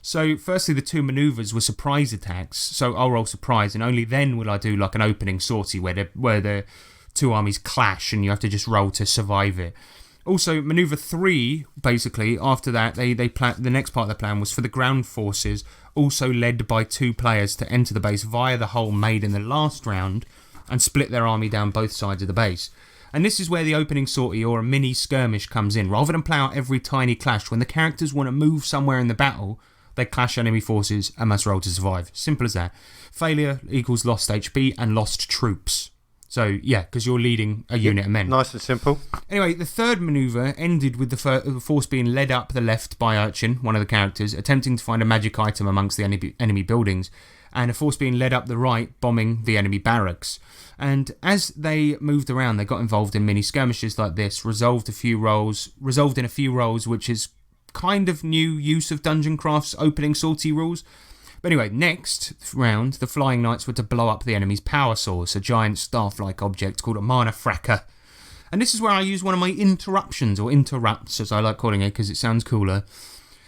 So, firstly, the 2 manoeuvres were surprise attacks, so I'll roll surprise, and only then will I do like an opening sortie where the 2 armies clash and you have to just roll to survive it. Also, manoeuvre 3, basically, after that, the next part of the plan was for the ground forces, also led by 2 players, to enter the base via the hole made in the last round and split their army down both sides of the base. And this is where the opening sortie or a mini skirmish comes in. Rather than play out every tiny clash, when the characters want to move somewhere in the battle, they clash enemy forces and must roll to survive. Simple as that. Failure equals lost HP and lost troops. So, because you're leading a unit of men. Nice and simple. Anyway, the third manoeuvre ended with the force being led up the left by Urchin, one of the characters, attempting to find a magic item amongst the enemy buildings, and a force being led up the right, bombing the enemy barracks. And as they moved around, they got involved in mini skirmishes like this, resolved in a few roles, which is kind of new use of Dungeon Craft's opening sortie rules. But anyway, next round, the Flying Knights were to blow up the enemy's power source, a giant staff-like object called a Mana Fracker. And this is where I use one of my interruptions, or interrupts as I like calling it because it sounds cooler.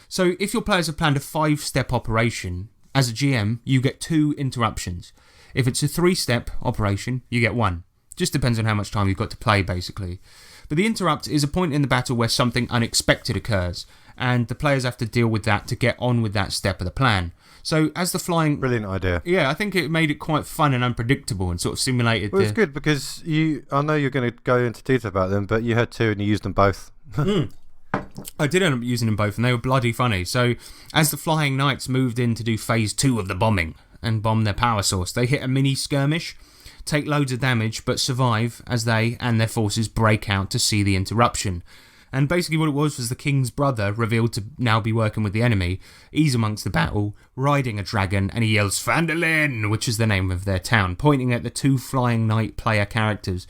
So if your players have planned a 5-step operation, as a GM, you get 2 interruptions. If it's a 3-step operation, you get 1. Just depends on how much time you've got to play, basically. But the interrupt is a point in the battle where something unexpected occurs, and the players have to deal with that to get on with that step of the plan. So as the flying... Brilliant idea. Yeah, I think it made it quite fun and unpredictable and sort of simulated Well, it's good because I know you're going to go into detail about them, but you had 2 and you used them both. I did end up using them both, and they were bloody funny. So as the Flying Knights moved in to do phase 2 of the bombing and bomb their power source, they hit a mini skirmish, take loads of damage, but survive as they and their forces break out to see the interruption. And basically what it was the king's brother, revealed to now be working with the enemy. He's amongst the battle, riding a dragon, and he yells Phandalin, which is the name of their town, pointing at the 2 Flying Knight player characters.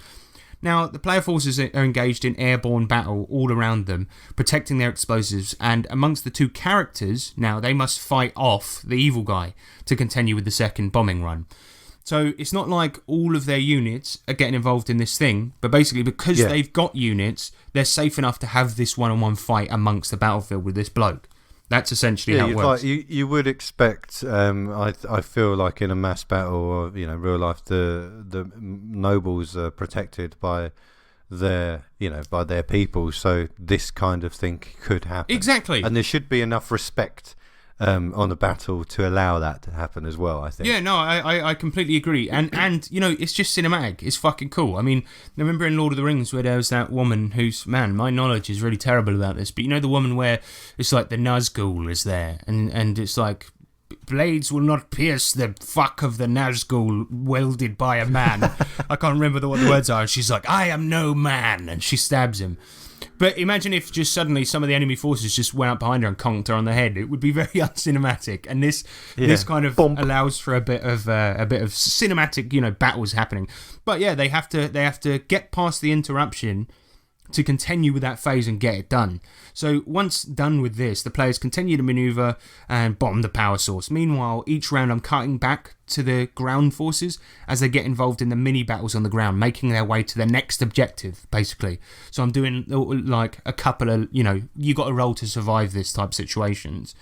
Now, the player forces are engaged in airborne battle all around them, protecting their explosives, and amongst the 2 characters, now they must fight off the evil guy to continue with the second bombing run. So it's not like all of their units are getting involved in this thing, but basically because they've got units, they're safe enough to have this one-on-one fight amongst the battlefield with this bloke. That's essentially how it works. You would expect, I feel like in a mass battle or real life, the nobles are protected by their people, so this kind of thing could happen. Exactly. And there should be enough respect on the battle to allow that to happen as well, I think. Yeah, no, I completely agree. And it's just cinematic. It's fucking cool. I mean, remember in Lord of the Rings where there was that woman who's, man, my knowledge is really terrible about this, but the woman where it's like the Nazgul is there, and it's like, blades will not pierce the fuck of the Nazgul wielded by a man. I can't remember what the words are. And she's like, I am no man, and she stabs him. But imagine if just suddenly some of the enemy forces just went up behind her and conked her on the head. It would be very uncinematic, and this kind of allows for a bit of cinematic, battles happening. But yeah, they have to get past the interruption to continue with that phase and get it done. So once done with this, the players continue to maneuver and bomb the power source. Meanwhile, each round I'm cutting back to the ground forces as they get involved in the mini battles on the ground, making their way to the next objective, basically. So I'm doing like a couple of, you got to roll to survive this type situations.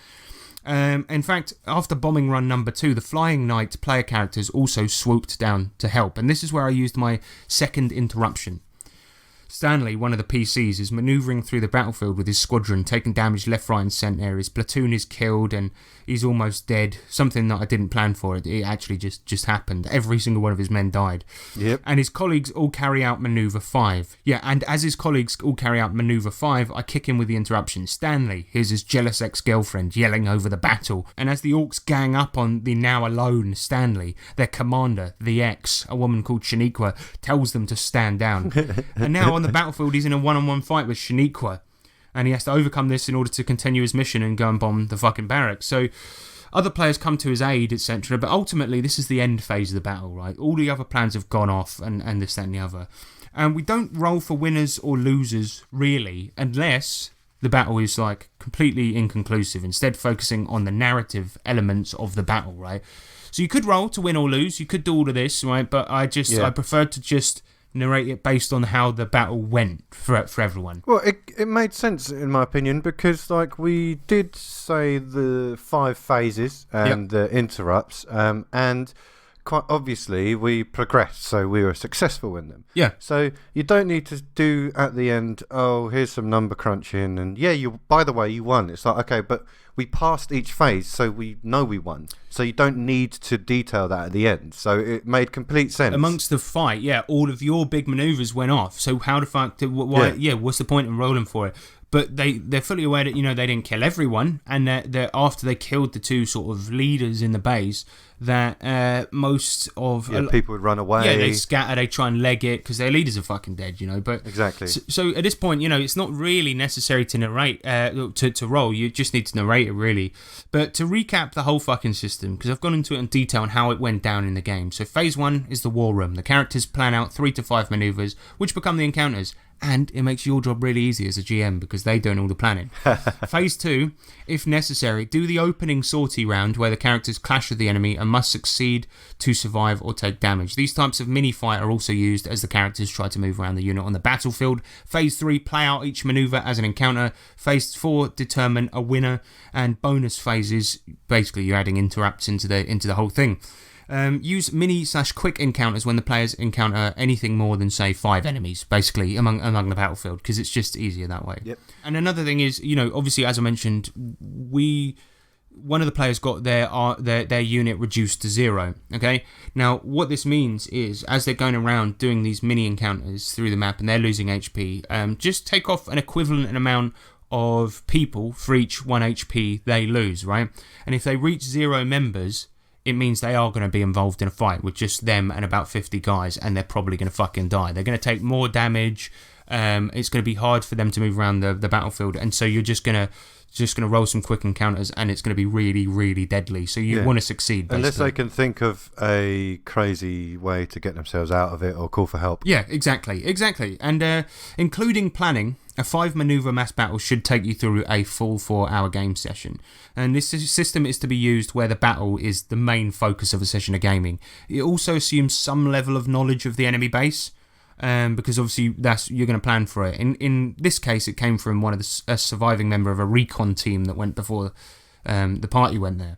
In fact, after bombing run number 2, the Flying Knight player characters also swooped down to help, and this is where I used my second interruption. Stanley, one of the PCs, is manoeuvring through the battlefield with his squadron, taking damage left, right and centre. His platoon is killed and he's almost dead. Something that I didn't plan for. It actually just happened. Every single one of his men died. Yep. And his colleagues all carry out Manoeuvre 5. Yeah, and as his colleagues all carry out Manoeuvre 5, I kick in with the interruption. Stanley, here's his jealous ex-girlfriend, yelling over the battle. And as the orcs gang up on the now alone Stanley, their commander, the ex, a woman called Shaniqua, tells them to stand down. And now on the battlefield, he's in a one-on-one fight with Shaniqua, and he has to overcome this in order to continue his mission and go and bomb the fucking barracks. So other players come to his aid, etc. But ultimately, this is the end phase of the battle, right? All the other plans have gone off, and this, that, and the other. And we don't roll for winners or losers, really, unless the battle is like completely inconclusive, instead focusing on the narrative elements of the battle, right? So you could roll to win or lose, you could do all of this, right? But I prefer to just narrate it based on how the battle went for everyone. Well, it made sense in my opinion, because like we did say the 5 phases and the interrupts, and quite obviously we progressed, so we were successful in them. Yeah. So you don't need to do at the end, oh, here's some number crunching, and by the way, you won. It's like, okay, but we passed each phase, so we know we won. So you don't need to detail that at the end. So it made complete sense. Amongst the fight, all of your big manoeuvres went off. So how the fuck what's the point in rolling for it? But they're fully aware that, they didn't kill everyone, and that after they killed the 2 sort of leaders in the base, that most of people would run away. Yeah, they scatter, they try and leg it because their leaders are fucking dead, But exactly. So at this point, it's not really necessary to narrate, to roll. You just need to narrate it, really. But to recap the whole fucking system, because I've gone into it in detail on how it went down in the game. So phase 1 is the war room. The characters plan out 3 to 5 maneuvers, which become the encounters. And it makes your job really easy as a GM because they do all the planning. Phase 2, if necessary, do the opening sortie round where the characters clash with the enemy and must succeed to survive or take damage. These types of mini-fight are also used as the characters try to move around the unit on the battlefield. Phase 3, play out each manoeuvre as an encounter. Phase 4, determine a winner. And bonus phases, basically you're adding interrupts into the whole thing. Use mini/quick encounters when the players encounter anything more than, say, 5 enemies, basically, among the battlefield, because it's just easier that way. Yep. And another thing is, obviously, as I mentioned, one of the players got their unit reduced to 0, okay? Now, what this means is, as they're going around doing these mini encounters through the map and they're losing HP, just take off an equivalent amount of people for each 1 HP they lose, right? And if they reach 0 members, it means they are going to be involved in a fight with just them and about 50 guys, and they're probably going to fucking die. They're going to take more damage. It's going to be hard for them to move around the battlefield, and so you're just going to roll some quick encounters, and it's going to be really, really deadly. So you want to succeed, basically. Unless they can think of a crazy way to get themselves out of it or call for help. Yeah, exactly. And including planning, a 5 manoeuvre mass battle should take you through a full 4-hour game session. And this system is to be used where the battle is the main focus of a session of gaming. It also assumes some level of knowledge of the enemy base, because obviously you're going to plan for it. In this case, it came from a surviving member of a recon team that went before the party went there.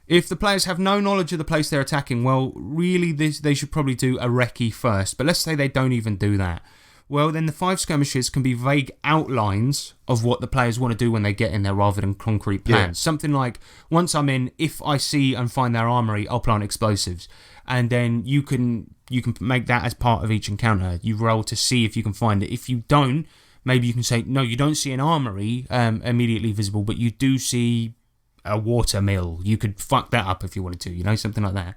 If the players have no knowledge of the place they're attacking, well, really they should probably do a recce first. But let's say they don't even do that. Well, then the 5 skirmishes can be vague outlines of what the players want to do when they get in there rather than concrete plans. Yeah. Something like, once I'm in, if I see and find their armory, I'll plant explosives. And then you can make that as part of each encounter. You roll to see if you can find it. If you don't, maybe you can say, no, you don't see an armory immediately visible, but you do see a water mill. You could fuck that up if you wanted to, something like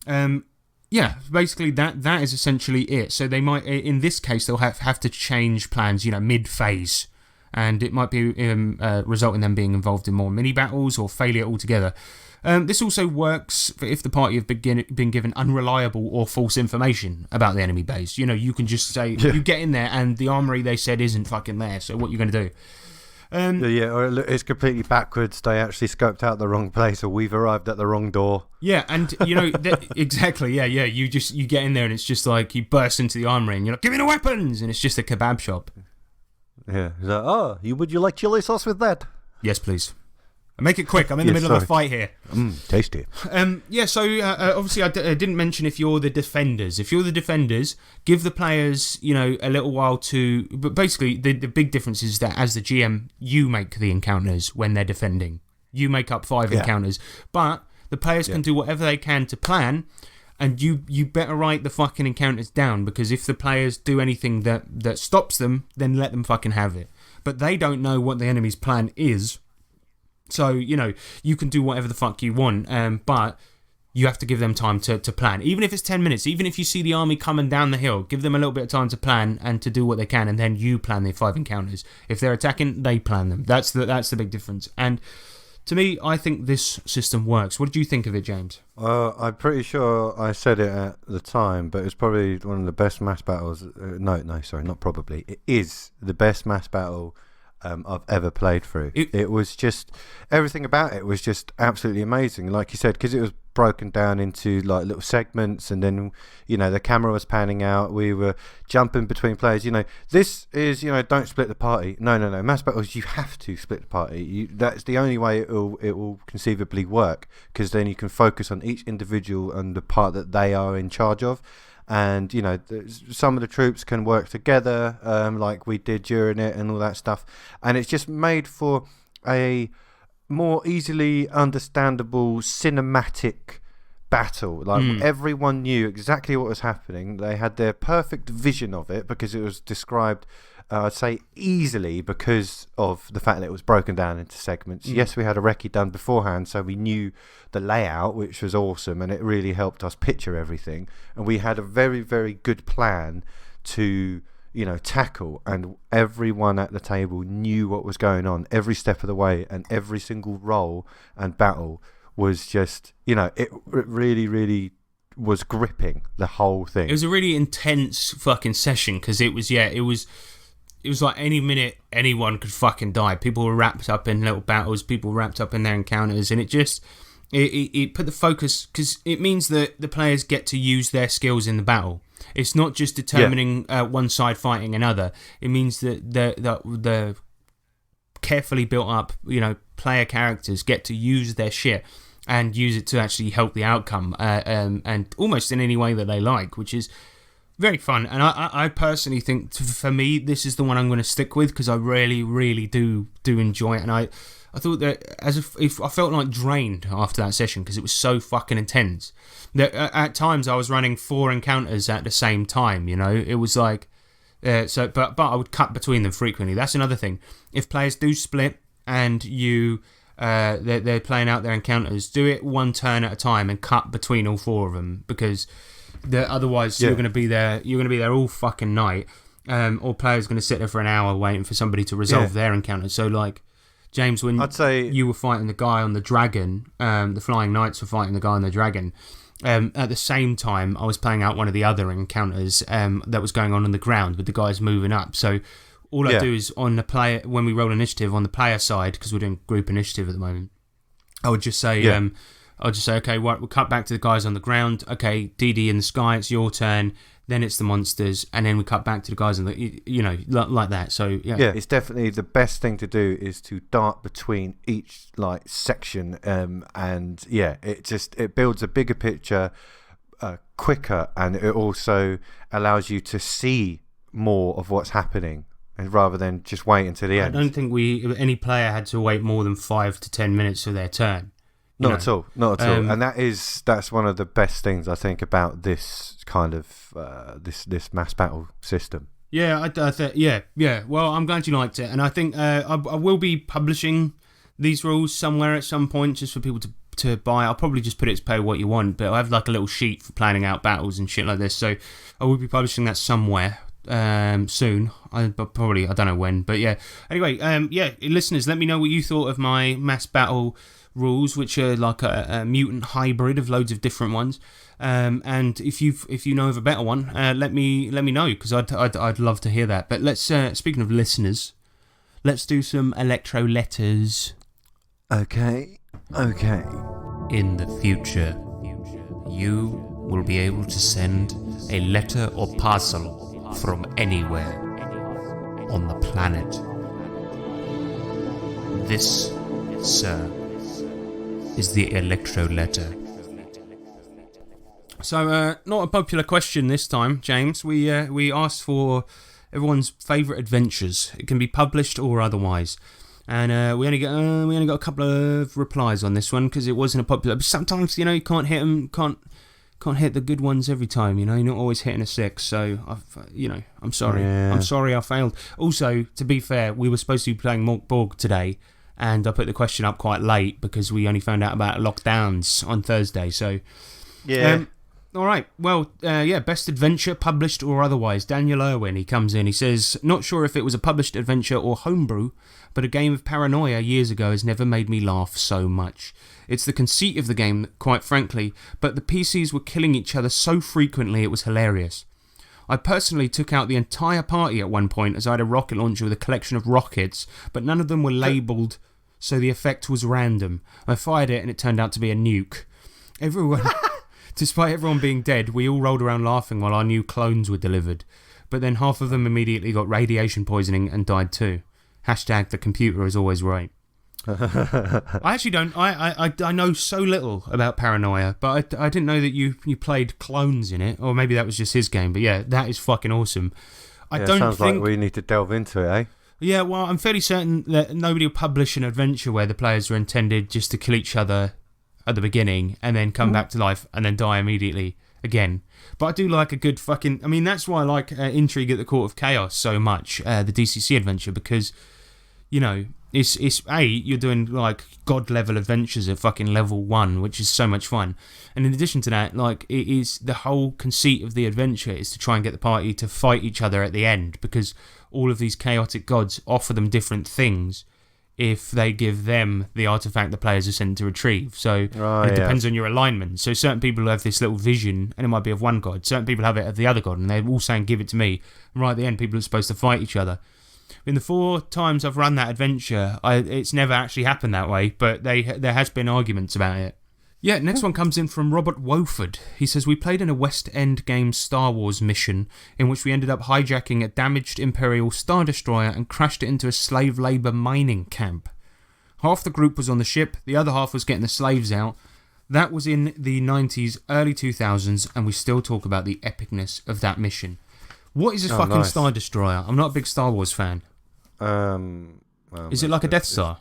that. Yeah, basically that is essentially it. So they might, in this case, they'll have to change plans, mid-phase, and it might be result in them being involved in more mini battles or failure altogether. This also works for if the party have been given unreliable or false information about the enemy base. You know, you can just say, you get in there and the armory they said isn't fucking there, so what are you going to do? Or it's completely backwards. They actually scoped out the wrong place, or we've arrived at the wrong door. Yeah, and you know, exactly, yeah. You get in there and it's just like you burst into the armory and you're like, give me the weapons! And it's just a kebab shop. Yeah. Like, would you like chili sauce with that? Yes, please. Make it quick. I'm in the middle of a fight here. Tasty. So obviously I didn't mention if you're the defenders. If you're the defenders, give the players, you know, a little while to... But basically, the big difference is that as the GM, you make the encounters when they're defending. You make up 5 encounters. But the players can do whatever they can to plan, and you better write the fucking encounters down, because if the players do anything that stops them, then let them fucking have it. But they don't know what the enemy's plan is. So, you know, you can do whatever the fuck you want, but you have to give them time to plan. Even if it's 10 minutes, even if you see the army coming down the hill, give them a little bit of time to plan and to do what they can, and then you plan their 5 encounters. If they're attacking, they plan them. That's the big difference. And to me, I think this system works. What did you think of it, James? I'm pretty sure I said it at the time, but it's probably one of the best mass battles. Sorry, not probably. It is the best mass battle I've ever played through. It was just, everything about it was just absolutely amazing, like you said, because it was broken down into like little segments, and then, you know, the camera was panning out, we were jumping between players. You know, this is, you know, don't split the party. No, mass battles, you have to split the party. That's the only way it will conceivably work, because then you can focus on each individual and the part that they are in charge of. And, you know, some of the troops can work together, like we did during it and all that stuff. And it's just made for a more easily understandable cinematic battle. Like, everyone knew exactly what was happening. They had their perfect vision of it, because it was described, I'd say, easily, because of the fact that it was broken down into segments. Yes, we had a recce done beforehand, so we knew the layout, which was awesome, and it really helped us picture everything. And we had a very, very good plan to, you know, tackle, and everyone at the table knew what was going on every step of the way, and every single roll and battle was just, you know, it really, really was gripping, the whole thing. It was a really intense fucking session, because it was like any minute anyone could fucking die. People were wrapped up in little battles, people were wrapped up in their encounters, and it just it put the focus, because it means that the players get to use their skills in the battle. It's not just determining one side fighting another. It means that the carefully built up, you know, player characters get to use their shit and use it to actually help the outcome, and almost in any way that they like, which is very fun. And I personally think, for me, this is the one I'm going to stick with, because I really, really do enjoy it. And I thought that if I felt like drained after that session, because it was so fucking intense. That at times I was running 4 encounters at the same time. You know, it was like but I would cut between them frequently. That's another thing. If players do split and they're playing out their encounters, do it one turn at a time and cut between all 4 of them, because otherwise you're going to be there all fucking night, or players going to sit there for an hour waiting for somebody to resolve their encounter. So, like, James, when I'd say you were fighting the guy on the dragon, the Flying Knights were fighting the guy on the dragon, at the same time I was playing out one of the other encounters that was going on the ground with the guys moving up. So all I do is, on the player, when we roll initiative on the player side, because we're doing group initiative at the moment, I would just say I'll just say, okay, we'll cut back to the guys on the ground. Okay, DD in the sky, it's your turn. Then it's the monsters, and then we cut back to the guys on the, you know, like that. So yeah, it's definitely the best thing to do, is to dart between each like section, and it builds a bigger picture quicker, and it also allows you to see more of what's happening, and rather than just wait until the end. I don't think any player had to wait more than 5 to 10 minutes for their turn. Not at all. And that's one of the best things I think about this kind of this mass battle system. Yeah, I think Well, I'm glad you liked it, and I think I will be publishing these rules somewhere at some point, just for people to buy. I'll probably just put it to pay what you want, but I'll have like a little sheet for planning out battles and shit like this. So I will be publishing that somewhere soon. But probably, I don't know when. But yeah. Anyway, listeners, let me know what you thought of my mass battle rules, which are like a mutant hybrid of loads of different ones. And if you know of a better one, let me know, because I'd love to hear that. But let's speaking of listeners, let's do some electro letters. Okay. In the future, you will be able to send a letter or parcel from anywhere on the planet. This, sir, is the electro letter. So, not a popular question this time, James. We asked for everyone's favourite adventures. It can be published or otherwise. And we only got a couple of replies on this one because it wasn't a popular. But sometimes, you know, you can't hit them, can't hit the good ones every time. You know, you're not always hitting a 6. So I'm sorry. Yeah. I'm sorry I failed. Also, to be fair, we were supposed to be playing Mork Borg today, and I put the question up quite late because we only found out about lockdowns on Thursday. So Yeah. all right. Well, best adventure, published or otherwise. Daniel Irwin, he comes in. He says, not sure if it was a published adventure or homebrew, but a game of Paranoia years ago has never made me laugh so much. It's the conceit of the game, quite frankly, but the PCs were killing each other so frequently it was hilarious. I personally took out the entire party at one point as I had a rocket launcher with a collection of rockets, but none of them were labelled, so the effect was random. I fired it and it turned out to be a nuke. Despite everyone being dead, we all rolled around laughing while our new clones were delivered. But then half of them immediately got radiation poisoning and died too. Hashtag the computer is always right. I actually don't. I know so little about Paranoia, but I didn't know that you played clones in it, or maybe that was just his game. But yeah, that is fucking awesome. Sounds like we need to delve into it, eh? Yeah, well, I'm fairly certain that nobody will publish an adventure where the players are intended just to kill each other at the beginning and then come back to life and then die immediately again. But I do like a good fucking... I mean, that's why I like Intrigue at the Court of Chaos so much, the DCC adventure, because, you know, it's you're doing like god level adventures at fucking level 1, which is so much fun. And in addition to that, like, it is the whole conceit of the adventure is to try and get the party to fight each other at the end, because all of these chaotic gods offer them different things if they give them the artifact the players are sent to retrieve. So it depends on your alignment. So certain people have this little vision, and it might be of one god. Certain people have it of the other god, and they're all saying, give it to me. And right at the end, people are supposed to fight each other. In the 4 times I've run that adventure, it's never actually happened that way, but there has been arguments about it. Yeah, next one comes in from Robert Woford. He says, we played in a West End Games Star Wars mission in which we ended up hijacking a damaged Imperial Star Destroyer and crashed it into a slave labour mining camp. Half the group was on the ship, the other half was getting the slaves out. That was in the 90s, early 2000s, and we still talk about the epicness of that mission. What is this fucking nice. Star Destroyer? I'm not a big Star Wars fan. Is it like a Death Star?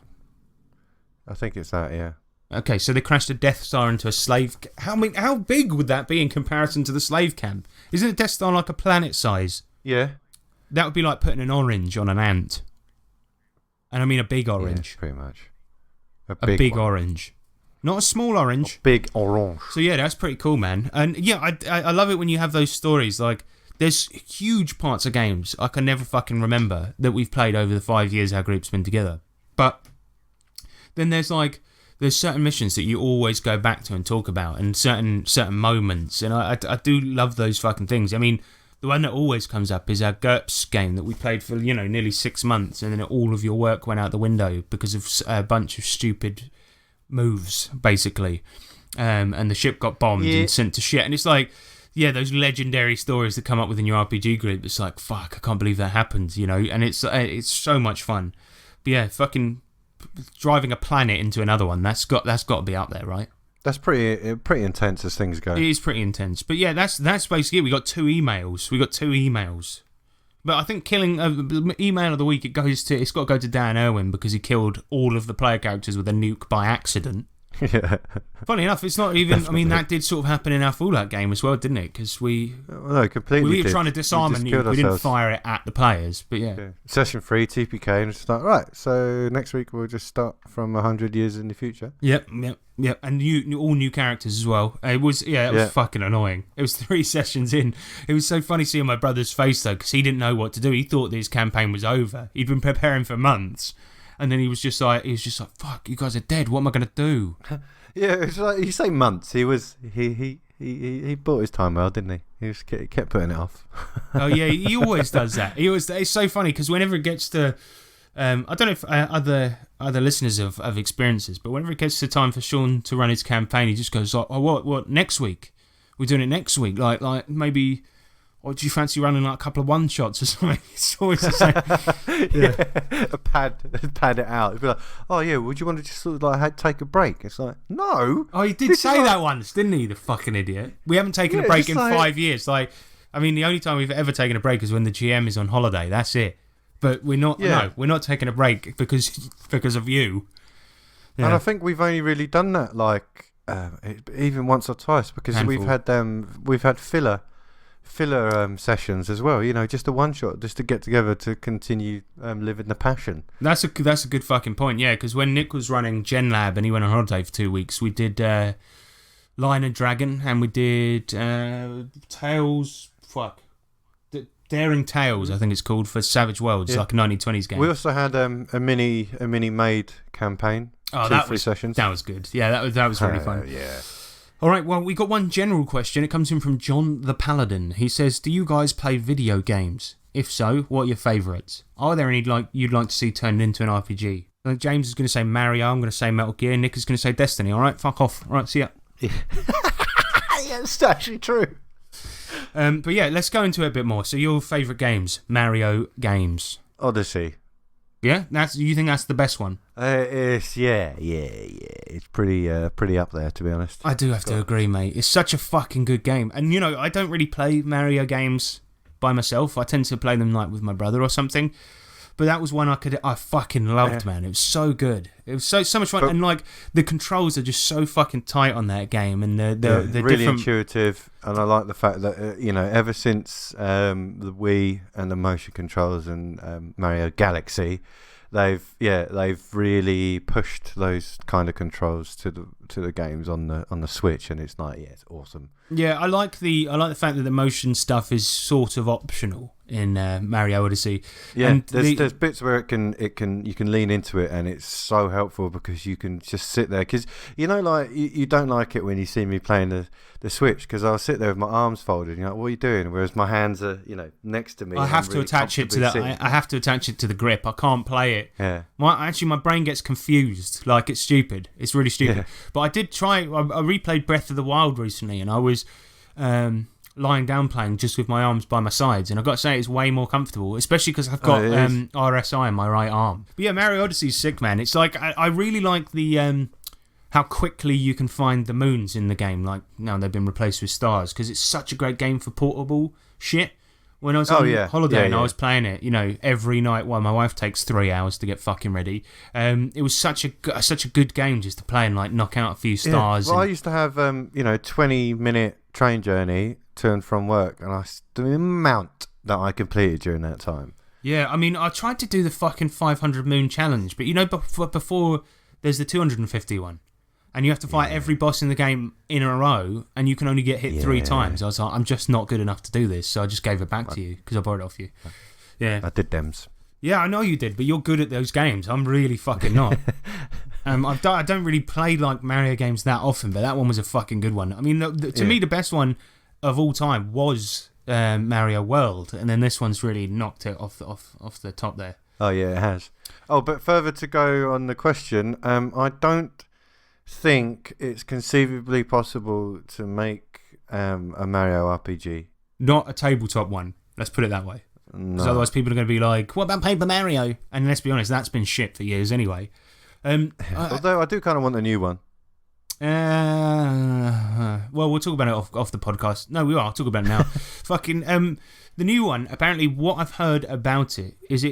I think it's that, yeah. Okay, so they crashed a Death Star into a slave... How big would that be in comparison to the slave camp? Isn't a Death Star like a planet size? Yeah. That would be like putting an orange on an ant. And I mean a big orange. Yeah, pretty much. A big one. orange. Not a small orange. A big orange. So yeah, that's pretty cool, man. And yeah, I love it when you have those stories. Like, there's huge parts of games I can never fucking remember that we've played over the 5 years our group's been together. But then there's certain missions that you always go back to and talk about, and certain moments, and I do love those fucking things. I mean, the one that always comes up is our GURPS game that we played for, you know, nearly 6 months, and then all of your work went out the window because of a bunch of stupid moves, basically. And the ship got bombed and sent to shit, and it's like, yeah, those legendary stories that come up within your RPG group. It's like, fuck, I can't believe that happened, you know, and it's so much fun. But yeah, fucking driving a planet into another one, that's got to be up there, right? That's pretty intense as things go. It is pretty intense. But yeah, that's basically it. We got 2 emails. But I think killing email of the week, it's got to go to Dan Irwin because he killed all of the player characters with a nuke by accident. Yeah. Funny enough, it's not even. I mean, that did sort of happen in our Fallout game as well, didn't it? Because No, completely. we were did. trying to disarm a just nuke. killed We didn't ourselves. fire it at the players, but yeah. Yeah. Session 3, TPK, and it's like, right, so next week we'll just start from 100 years in the future. Yep. And all new characters as well. It was fucking annoying. It was 3 sessions in. It was so funny seeing my brother's face though, because he didn't know what to do. He thought his campaign was over. He'd been preparing for months, and then he was just like, "Fuck, you guys are dead. What am I gonna do?" Yeah, it's like you say months. He bought his time well, didn't he? He kept putting it off. Oh yeah, he always does that. It's so funny because whenever it gets to, I don't know if other listeners have experiences, but whenever it gets to time for Sean to run his campaign, he just goes like, "Oh, what next week? We're doing it next week. Like maybe, or do you fancy running like a couple of one shots or something?" It's always the same. Yeah, pad it out. It'd be like, oh yeah, would you want to just sort of like take a break? It's like, no. Oh, he did say that once, didn't he? The fucking idiot. We haven't taken a break in 5 years. Like, I mean, the only time we've ever taken a break is when the GM is on holiday. That's it. But we're not. Yeah. No, we're not taking a break because of you. Yeah. And I think we've only really done that like even once or twice because Handful. we've had filler sessions as well. You know, just a one shot, just to get together to continue living the passion. That's a good fucking point. Yeah, because when Nick was running Gen Lab and he went on holiday for 2 weeks, we did Lion and Dragon, and we did Tales. Daring Tales, I think it's called, for Savage Worlds, like a 1920s game. We also had a mini maid campaign. Oh, 2-3 sessions. That was good. Yeah, that was really fun. Yeah. All right, well, we got one general question. It comes in from John the Paladin. He says, "Do you guys play video games? If so, what are your favourites? Are there any you'd like to see turned into an RPG?" James is going to say Mario. I'm going to say Metal Gear. Nick is going to say Destiny. All right, fuck off. All right, see ya. Yeah, it's actually true. But yeah, let's go into it a bit more. So your favourite games, Mario games. Odyssey. Yeah, you think that's the best one? It's It's pretty up there, to be honest. I do have to agree, mate. It's such a fucking good game. And you know, I don't really play Mario games by myself. I tend to play them like with my brother or something. But that was one I fucking loved, man. It was so good. It was so much fun, and like the controls are just so fucking tight on that game, and they're really different. intuitive. And I like the fact that ever since the Wii and the motion controls and Mario Galaxy, they've really pushed those kind of controls to the games on the Switch, and it's like it's awesome. Yeah, I like the fact that the motion stuff is sort of optional in Mario Odyssey. Yeah, and there's bits where you can lean into it, and it's so helpful because you can just sit there. Because like you don't like it when you see me playing the Switch, because I'll sit there with my arms folded. You're like, what are you doing? Whereas my hands are next to me. I have to attach it to that. I have to attach it to the grip. I can't play it. Yeah. My brain gets confused. Like, it's stupid. It's really stupid. Yeah. But I did try. I replayed Breath of the Wild recently, and I was lying down playing just with my arms by my sides, and I've got to say it's way more comfortable, especially because I've got RSI on my right arm. But yeah, Mario Odyssey's sick, man. It's like I really like the how quickly you can find the moons in the game. Like, now they've been replaced with stars, because it's such a great game for portable shit. When I was on holiday and I was playing it, every night while my wife takes 3 hours to get fucking ready, it was such a good game just to play and like knock out a few stars. Yeah. Well, I used to have 20-minute train journey to and from work, and the amount that I completed during that time. Yeah, I mean, I tried to do the fucking 500 moon challenge, but before there's the 250 one. And you have to fight every boss in the game in a row, and you can only get hit 3 times. I was like, I'm just not good enough to do this, so I just gave it back to you because I borrowed it off you. Yeah, I did dems. Yeah, I know you did, but you're good at those games. I'm really fucking not. I don't really play like Mario games that often, but that one was a fucking good one. I mean, to me, the best one of all time was Mario World, and then this one's really knocked it off the top there. Oh yeah, it has. Oh, but further to go on the question, I don't think it's conceivably possible to make a Mario RPG. Not a tabletop one. Let's put it that way. Because otherwise people are going to be like, what about Paper Mario? And let's be honest, that's been shit for years anyway. Although I do kind of want a new one. Well, we'll talk about it off the podcast. No, we are. I'll talk about it now. Fucking the new one, apparently what I've heard about it is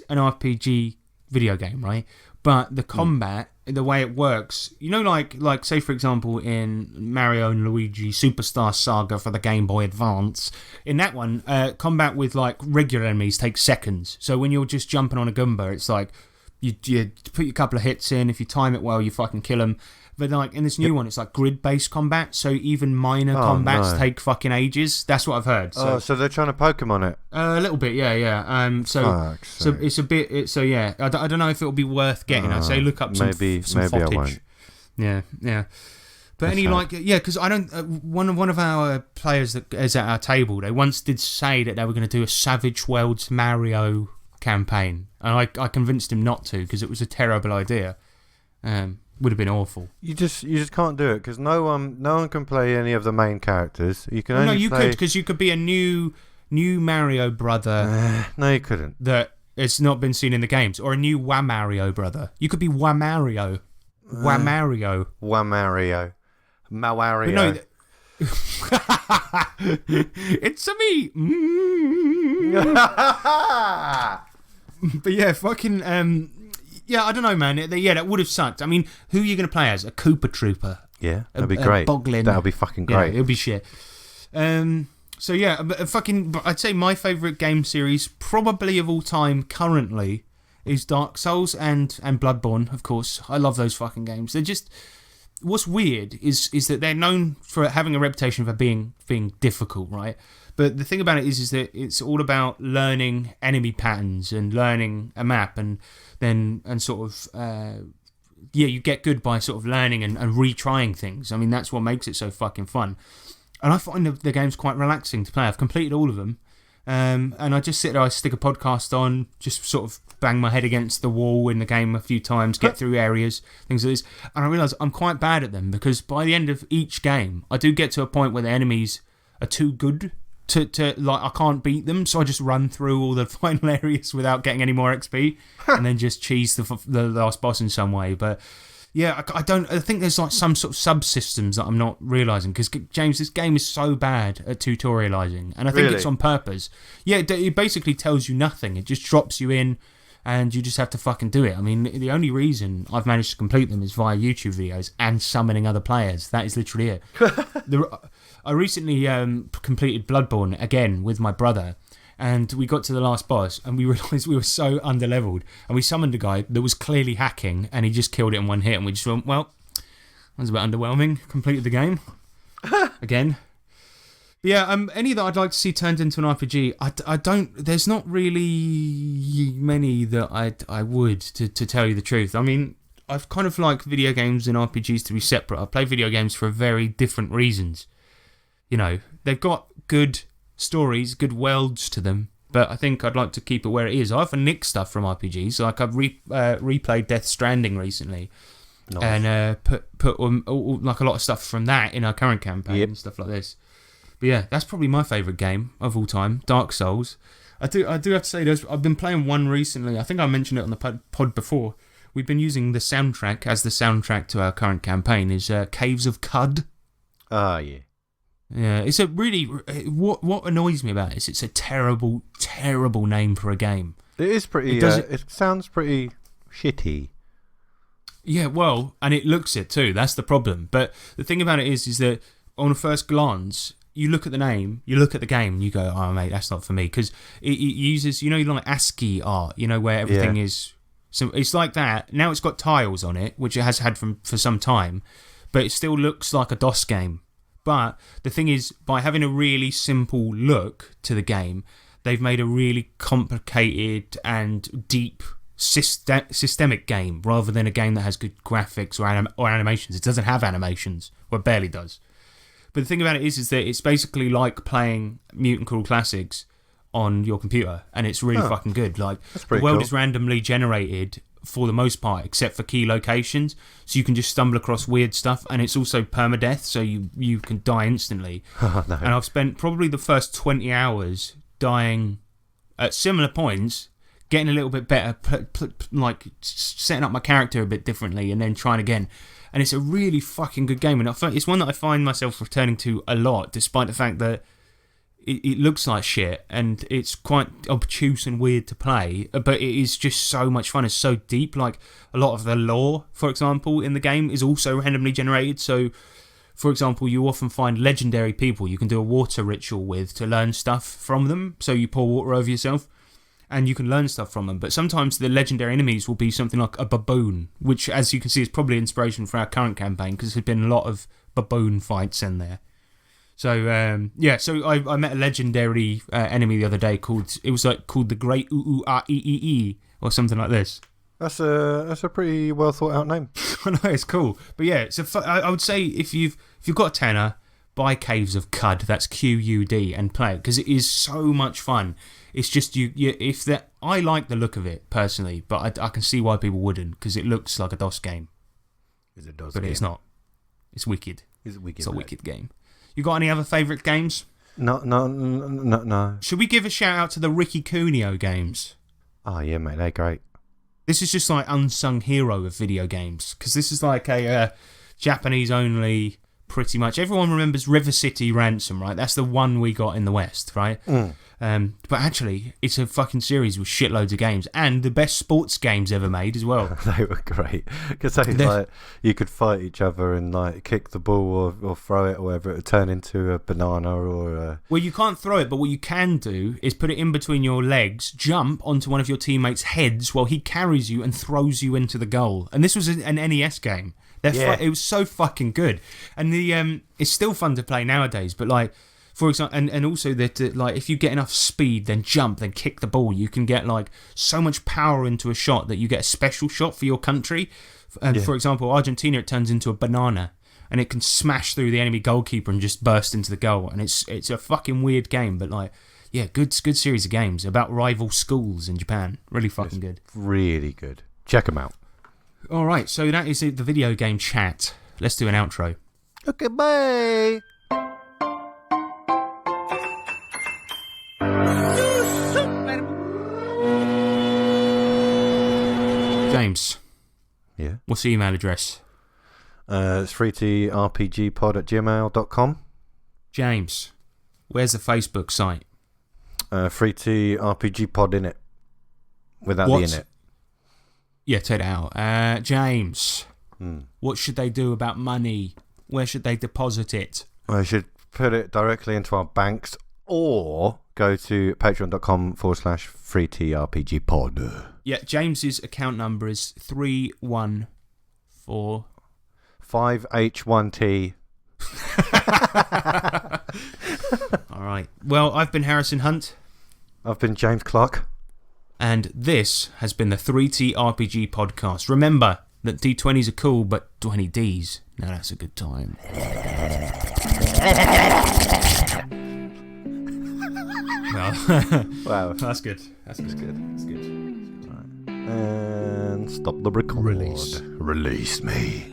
an RPG video game, right? but the combat, the way it works, you know, like say for example in Mario and Luigi Superstar Saga for the Game Boy Advance, in that one, combat with like regular enemies takes seconds. So when you're just jumping on a Goomba, it's like you put your couple of hits in. If you time it well, you fucking kill them. But like in this new one, it's like grid-based combat, so even minor combats take fucking ages. That's what I've heard. So, so they're trying to Pokemon it. a little bit, yeah. So it's a bit. So yeah, I don't know if it'll be worth getting. I'd say look up some maybe footage. I won't. Yeah. But any like because I don't. One of our players that is at our table, they once did say that they were going to do a Savage Worlds Mario campaign, and I convinced him not to because it was a terrible idea. Would have been awful. You just can't do it because no one can play any of the main characters. You can only you play... could because you could be a new Mario brother. No, you couldn't. That it's not been seen in the games, or a new Wamario brother. You could be Wamario. Wamario. Mawario. No, it's a me. But yeah, fucking. Yeah, I don't know, man. Yeah, that would have sucked. I mean, who are you going to play as? A Koopa Trooper? Yeah, that'd be great. Boglin. That'd be fucking great. Yeah, it'll be shit. So yeah, but I'd say my favourite game series, probably of all time currently, is Dark Souls and Bloodborne, of course. I love those fucking games. They're just... What's weird is that they're known for having a reputation for being difficult, right? But the thing about it is that it's all about learning enemy patterns and learning a map and sort of you get good by sort of learning and retrying things. I mean, that's what makes it so fucking fun. And I find the game's quite relaxing to play. I've completed all of them. And I just sit there, I stick a podcast on, just sort of bang my head against the wall in the game a few times, get through areas, things like this. And I realise I'm quite bad at them because by the end of each game, I do get to a point where the enemies are too good to like, I can't beat them, so I just run through all the final areas without getting any more XP and then just cheese the last boss in some way. But yeah, I think there's like some sort of subsystems that I'm not realising because, James, this game is so bad at tutorialising, and I think it's on purpose. Yeah, it basically tells you nothing. It just drops you in and you just have to fucking do it. I mean, the only reason I've managed to complete them is via YouTube videos and summoning other players. That is literally it. I recently completed Bloodborne again with my brother, and we got to the last boss and we realised we were so underleveled, and we summoned a guy that was clearly hacking and he just killed it in one hit, and we just went, well, that was a bit underwhelming. Completed the game again. Yeah, any that I'd like to see turned into an RPG, I don't. There's not really many that I would, to tell you the truth. I mean, I've kind of like video games and RPGs to be separate. I play video games for very different reasons. You know, they've got good stories, good worlds to them, but I think I'd like to keep it where it is. I often nick stuff from RPGs, like I've replayed Death Stranding recently, and put like a lot of stuff from that in our current campaign and stuff like this. But yeah, that's probably my favourite game of all time, Dark Souls. I do have to say, I've been playing one recently. I think I mentioned it on the pod before. We've been using the soundtrack as the soundtrack to our current campaign. Is Caves of Qud. Ah, yeah. Yeah, it's a really... What annoys me about it is it's a terrible, terrible name for a game. It is pretty... It sounds pretty shitty. Yeah, well, and it looks it too. That's the problem. But the thing about it is that on a first glance, you look at the name, you look at the game, and you go, oh, mate, that's not for me. Because it uses, like ASCII art, where everything is... So it's like that. Now it's got tiles on it, which it has had for some time, but it still looks like a DOS game. But the thing is, by having a really simple look to the game, they've made a really complicated and deep systemic game rather than a game that has good graphics or animations. It doesn't have animations, or it barely does. But the thing about it is that it's basically like playing Mutant Cruel Classics on your computer, and it's really fucking good. Like, the world is randomly generated for the most part, except for key locations, so you can just stumble across weird stuff, and it's also permadeath, so you can die instantly. Oh, no. And I've spent probably the first 20 hours dying at similar points, getting a little bit better, like setting up my character a bit differently, and then trying again. And it's a really fucking good game, and it's one that I find myself returning to a lot, despite the fact that it looks like shit, and it's quite obtuse and weird to play, but it is just so much fun. It's so deep. Like, a lot of the lore, for example, in the game is also randomly generated. So, for example, you often find legendary people you can do a water ritual with to learn stuff from them. So you pour water over yourself, and you can learn stuff from them. But sometimes the legendary enemies will be something like a baboon, which, as you can see, is probably inspiration for our current campaign, because there's been a lot of baboon fights in there. So, so I met a legendary enemy the other day called the Great Ooh-Ooh-Ah-Ee-Ee, or something like this. That's a pretty well thought out name. I know, it's cool. But yeah, I would say if you've got a tenner, buy Caves of Qud, that's Q-U-D, and play it, because it is so much fun. It's just, I like the look of it, personally, but I can see why people wouldn't, because it looks like a DOS game. Is it DOS But game? it's not. It's wicked. Is it wicked? It's a wicked game. You got any other favourite games? No. Should we give a shout out to the Ricky Cuneo games? Oh, yeah, mate, they're great. This is just like unsung hero of video games, because this is like a Japanese only, pretty much. Everyone remembers River City Ransom, right? That's the one we got in the West, right? But actually, it's a fucking series with shitloads of games, and the best sports games ever made as well. They were great, because like, you could fight each other and like kick the ball or throw it or whatever. It would turn into a banana or a... Well, you can't throw it, but what you can do is put it in between your legs, jump onto one of your teammates' heads while he carries you and throws you into the goal. And this was an NES game. It was so fucking good. And it's still fun to play nowadays, but like, for example, and also that like, if you get enough speed, then jump, then kick the ball, you can get like so much power into a shot that you get a special shot for your country. And for example, Argentina, it turns into a banana, and it can smash through the enemy goalkeeper and just burst into the goal. And it's a fucking weird game, but like, yeah, good series of games about rival schools in Japan. Really fucking good. Really good. Check them out. All right, so that is the video game chat. Let's do an outro. Okay, bye. James. Yeah. What's the email address? It's freetrpgpod@gmail.com. James. Where's the Facebook site? freetrpgpod in it. Without What? the in it. Yeah, take it out. James. What should they do about money? Where should they deposit it? I should put it directly into our banks, or go to patreon.com/freetrpgpod. Yeah, James's account number is 314 5H1T. All right. Well, I've been Harrison Hunt. I've been James Clark. And this has been the 3T RPG podcast. Remember that D20s are cool, but 20Ds, now that's a good time. Wow. That's good. That's good. That's good. And stop the record. Release. Release me.